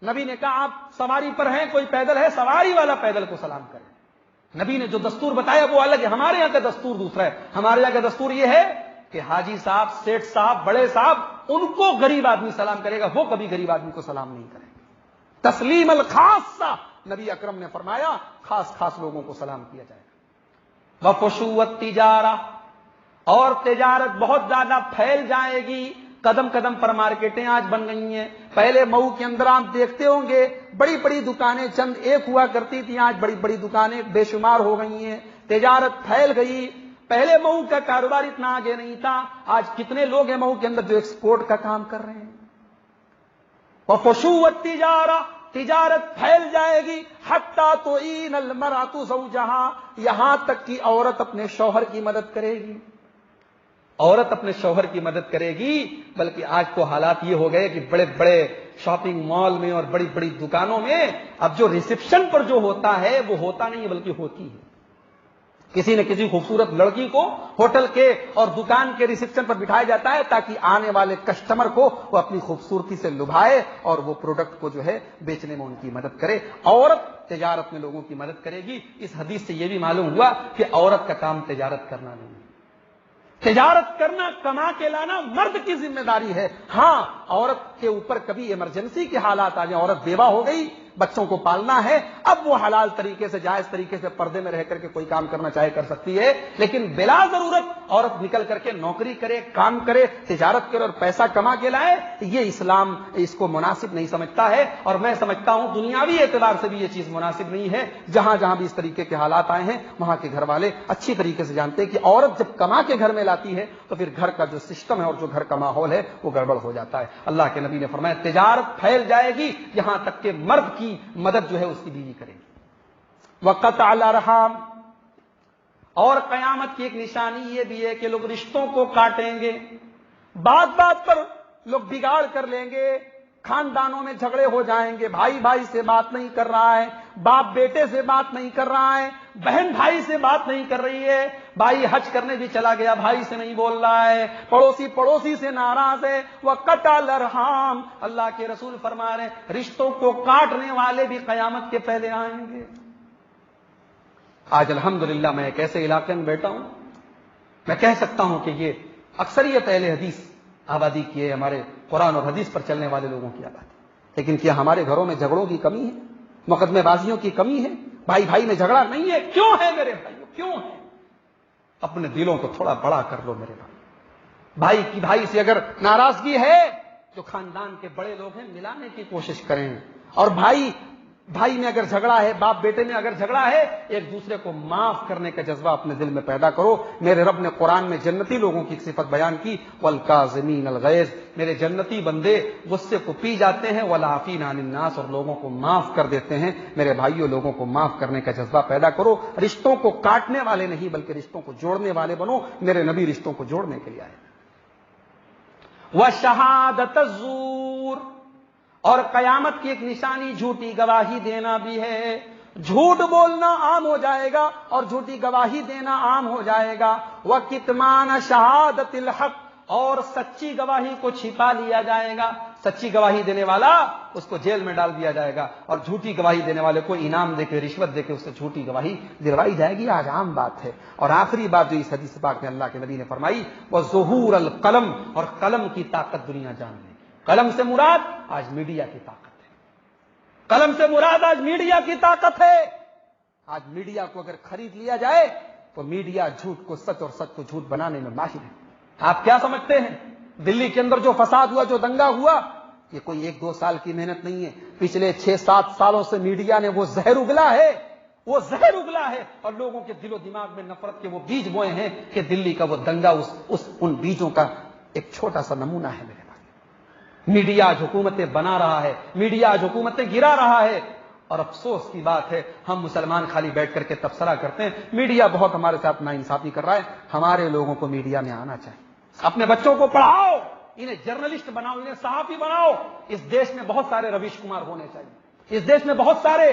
نبی نے کہا آپ سواری پر ہیں، کوئی پیدل ہے، سواری والا پیدل کو سلام کرے۔ نبی نے جو دستور بتایا وہ الگ ہے۔ ہمارے یہاں کا دستور دوسرا ہے۔ ہمارے یہاں کا دستور یہ ہے کہ حاجی صاحب، سیٹھ صاحب، بڑے صاحب، ان کو غریب آدمی سلام کرے گا، وہ کبھی غریب آدمی کو سلام نہیں کرے گا۔ تسلیم الخاصہ، نبی اکرم نے فرمایا خاص لوگوں کو سلام کیا جائے گا۔ وفشو التجارہ، اور تجارت بہت زیادہ پھیل جائے گی، قدم قدم پر مارکیٹیں آج بن گئی ہیں۔ پہلے مئو کے اندر آپ دیکھتے ہوں گے بڑی دکانیں چند ایک ہوا کرتی تھیں، آج بڑی دکانیں بے شمار ہو گئی ہیں، تجارت پھیل گئی۔ پہلے مئو کا کاروبار اتنا آگے نہیں تھا، آج کتنے لوگ ہیں مئو کے اندر جو ایکسپورٹ کا کام کر رہے ہیں۔ وفشو التجارہ، تجارت پھیل جائے گی، حتی تعین المرأۃ زوجہا، یہاں تک کہ عورت اپنے شوہر کی مدد کرے گی۔ عورت اپنے شوہر کی مدد کرے گی، بلکہ آج تو حالات یہ ہو گئے کہ بڑے شاپنگ مال میں اور بڑی دکانوں میں اب جو ریسپشن پر جو ہوتا ہے وہ ہوتا نہیں بلکہ ہوتی ہے۔ کسی نہ کسی خوبصورت لڑکی کو ہوٹل کے اور دکان کے ریسپشن پر بٹھایا جاتا ہے تاکہ آنے والے کسٹمر کو وہ اپنی خوبصورتی سے لبھائے اور وہ پروڈکٹ کو جو ہے بیچنے میں ان کی مدد کرے۔ عورت تجارت میں لوگوں کی مدد کرے گی۔ اس حدیث سے یہ بھی معلوم ہوا کہ عورت کا کام تجارت کرنا نہیں ہے۔ تجارت کرنا، کما کے لانا مرد کی ذمہ داری ہے۔ ہاں، عورت کے اوپر کبھی ایمرجنسی کے حالات آ جائیں، عورت بیوہ ہو گئی، بچوں کو پالنا ہے، اب وہ حلال طریقے سے جائز طریقے سے پردے میں رہ کر کے کوئی کام کرنا چاہے کر سکتی ہے، لیکن بلا ضرورت عورت نکل کر کے نوکری کرے، کام کرے، تجارت کرے اور پیسہ کما کے لائے، یہ اسلام اس کو مناسب نہیں سمجھتا ہے۔ اور میں سمجھتا ہوں دنیاوی اعتبار سے بھی یہ چیز مناسب نہیں ہے۔ جہاں جہاں بھی اس طریقے کے حالات آئے ہیں وہاں کے گھر والے اچھی طریقے سے جانتے ہیں کہ عورت جب کما کے گھر میں لاتی ہے تو پھر گھر کا جو سسٹم ہے اور جو گھر کا ماحول ہے وہ گڑبڑ ہو جاتا ہے۔ اللہ کے نبی نے فرمایا تجارت پھیل جائے گی یہاں تک کہ مرد کی مدد جو ہے اس کی بیوی کرے گی۔ وقطع الارحام، اور قیامت کی ایک نشانی یہ بھی ہے کہ لوگ رشتوں کو کاٹیں گے، بات بات پر لوگ بگاڑ کر لیں گے، خاندانوں میں جھگڑے ہو جائیں گے، بھائی بھائی سے بات نہیں کر رہا ہے، باپ بیٹے سے بات نہیں کر رہا ہے، بہن بھائی سے بات نہیں کر رہی ہے، بھائی حج کرنے بھی چلا گیا بھائی سے نہیں بول رہا ہے، پڑوسی سے ناراض ہے۔ وقطع الارحام، اللہ کے رسول فرما رہے ہیں رشتوں کو کاٹنے والے بھی قیامت کے پہلے آئیں گے۔ آج الحمدللہ میں ایک ایسے علاقے میں بیٹھا ہوں، میں کہہ سکتا ہوں کہ یہ اکثریت اہل حدیث آبادی کی ہے، ہمارے قرآن اور حدیث پر چلنے والے لوگوں کی آبادی، لیکن کیا ہمارے گھروں میں جھگڑوں کی کمی ہے، مقدمے بازیوں کی کمی ہے، بھائی بھائی میں جھگڑا نہیں ہے؟ کیوں ہے میرے بھائیوں، کیوں ہے؟ اپنے دلوں کو تھوڑا بڑا کر لو میرے بھائی کی بھائی سے اگر ناراضگی ہے جو خاندان کے بڑے لوگ ہیں ملانے کی کوشش کریں، اور بھائی میں اگر جھگڑا ہے، باپ بیٹے میں اگر جھگڑا ہے، ایک دوسرے کو معاف کرنے کا جذبہ اپنے دل میں پیدا کرو۔ میرے رب نے قرآن میں جنتی لوگوں کی صفت بیان کی، والکاظمین الغیظ، میرے جنتی بندے غصے کو پی جاتے ہیں، والعافین عن الناس، اور لوگوں کو معاف کر دیتے ہیں۔ میرے بھائیوں لوگوں کو معاف کرنے کا جذبہ پیدا کرو، رشتوں کو کاٹنے والے نہیں بلکہ رشتوں کو جوڑنے والے بنو۔ میرے نبی رشتوں کو جوڑنے کے لیے آئے۔ وشہادۃ الزور، اور قیامت کی ایک نشانی جھوٹی گواہی دینا بھی ہے۔ جھوٹ بولنا عام ہو جائے گا اور جھوٹی گواہی دینا عام ہو جائے گا۔ وکتمان شہادت الحق، اور سچی گواہی کو چھپا لیا جائے گا۔ سچی گواہی دینے والا اس کو جیل میں ڈال دیا جائے گا، اور جھوٹی گواہی دینے والے کو انعام دے کے، رشوت دے کے اس سے جھوٹی گواہی دلوائی جائے گی۔ آج عام بات ہے۔ اور آخری بات جو اس حدیث پاک میں اللہ کے نبی نے فرمائی، وہ ظہور القلم، اور قلم کی طاقت دنیا جان لے گی۔ قلم سے مراد آج میڈیا کی طاقت ہے۔ قلم سے مراد آج میڈیا کی طاقت ہے۔ آج میڈیا کو اگر خرید لیا جائے تو میڈیا جھوٹ کو سچ اور سچ کو جھوٹ بنانے میں ماہر ہے۔ آپ کیا سمجھتے ہیں دلی کے اندر جو فساد ہوا، جو دنگا ہوا، یہ کوئی 1-2 سال کی محنت نہیں ہے۔ پچھلے 6-7 سالوں سے میڈیا نے وہ زہر اگلا ہے، وہ زہر اگلا ہے، اور لوگوں کے دل و دماغ میں نفرت کے وہ بیج بوئے ہیں کہ دلی کا وہ دنگا ان بیجوں کا ایک چھوٹا سا نمونہ ہے۔ میرے میڈیا آج حکومتیں بنا رہا ہے، میڈیا آج حکومتیں گرا رہا ہے، اور افسوس کی بات ہے ہم مسلمان خالی بیٹھ کر کے تبصرہ کرتے ہیں میڈیا بہت ہمارے ساتھ ناانصافی کر رہا ہے۔ ہمارے لوگوں کو میڈیا میں آنا چاہیے، اپنے بچوں کو پڑھاؤ، انہیں جرنلسٹ بناؤ، انہیں صحافی بناؤ۔ اس دیش میں بہت سارے رویش کمار ہونے چاہیے، اس دیش میں بہت سارے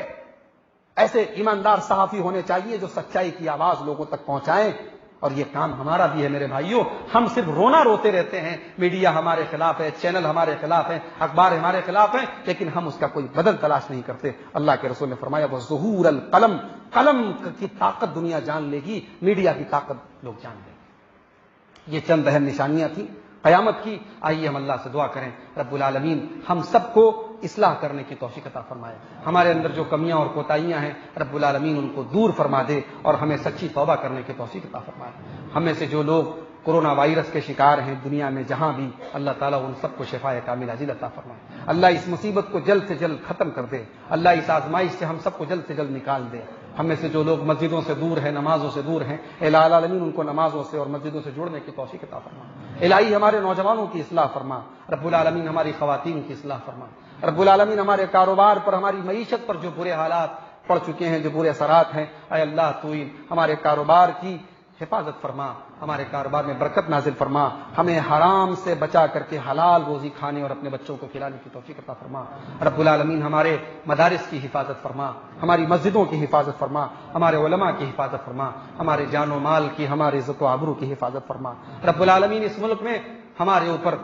ایسے ایماندار صحافی ہونے چاہیے جو سچائی کی آواز لوگوں تک پہنچائیں۔ اور یہ کام ہمارا بھی ہے میرے بھائیوں۔ ہم صرف رونا روتے رہتے ہیں، میڈیا ہمارے خلاف ہے، چینل ہمارے خلاف ہیں، اخبار ہمارے خلاف ہیں، لیکن ہم اس کا کوئی بدل تلاش نہیں کرتے۔ اللہ کے رسول نے فرمایا وہ ظہور القلم، قلم کی طاقت دنیا جان لے گی، میڈیا کی طاقت لوگ جان لیں گے۔ یہ چند اہم نشانیاں تھیں قیامت کی۔ آئیے ہم اللہ سے دعا کریں رب العالمین ہم سب کو اصلاح کرنے کی توفیق عطا فرمائے۔ ہمارے اندر جو کمیاں اور کوتاہیاں ہیں رب العالمین ان کو دور فرما دے اور ہمیں سچی توبہ کرنے کی توفیق عطا فرمائے۔ ہمیں سے جو لوگ کورونا وائرس کے شکار ہیں دنیا میں جہاں بھی، اللہ تعالیٰ ان سب کو شفاء کاملہ عاجل عطا فرمائے۔ اللہ اس مصیبت کو جلد سے جلد ختم کر دے، اللہ اس آزمائش سے ہم سب کو جلد سے جلد نکال دے۔ ہمیں سے جو لوگ مسجدوں سے دور ہیں، نمازوں سے دور ہیں، الہ العالمین ان کو نمازوں سے اور مسجدوں سے جڑنے کی توفیق عطا فرما۔ الہی ہمارے نوجوانوں کی اصلاح فرما، رب العالمین ہماری خواتین کی اصلاح فرما، رب العالمین ہمارے کاروبار پر، ہماری معیشت پر جو برے حالات پڑ چکے ہیں، جو برے اثرات ہیں، اے اللہ تو ہمارے کاروبار کی حفاظت فرما، ہمارے کاروبار میں برکت نازل فرما، ہمیں حرام سے بچا کر کے حلال روزی کھانے اور اپنے بچوں کو کھلانے کی توفیق عطا فرما۔ رب العالمین ہمارے مدارس کی حفاظت فرما، ہماری مسجدوں کی حفاظت فرما، ہمارے علماء کی حفاظت فرما، ہمارے جان و مال کی، ہمارے عزت و آبرو کی حفاظت فرما۔ رب العالمین اس ملک میں ہمارے اوپر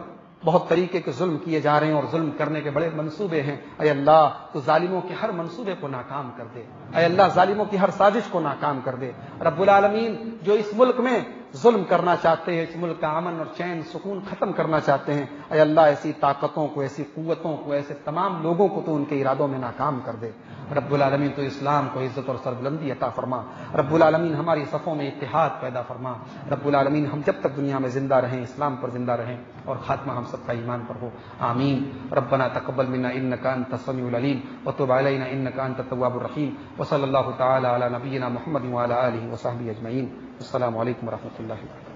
بہت طریقے کے ظلم کیے جا رہے ہیں اور ظلم کرنے کے بڑے منصوبے ہیں. اے اللہ تو ظالموں کے ہر منصوبے کو ناکام کر دے. اے اللہ ظالموں کی ہر سازش کو ناکام کر دے. رب العالمین جو اس ملک میں ظلم کرنا چاہتے ہیں, اس ملک کا امن اور چین سکون ختم کرنا چاہتے ہیں, اے اللہ ایسی طاقتوں کو, ایسی قوتوں کو, ایسے تمام لوگوں کو تو ان کے ارادوں میں ناکام کر دے. رب العالمین تو اسلام کو عزت اور سربلندی عطا فرما. رب العالمین ہماری صفوں میں اتحاد پیدا فرما. رب العالمین ہم جب تک دنیا میں زندہ رہیں اسلام پر زندہ رہیں اور خاتمہ ہم سب کا ایمان پر ہو. آمین. ربنا تقبل منا انك انت السميع العليم وتب علينا انك انت التواب الرحيم وصلى الله تعالى على نبينا محمد وعلى اله وصحبه اجمعين. السلام عليكم ورحمة الله وبركاته.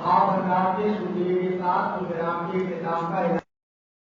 آپ حضرات کے سنیے کے ساتھ پروگرام کے اختتام کا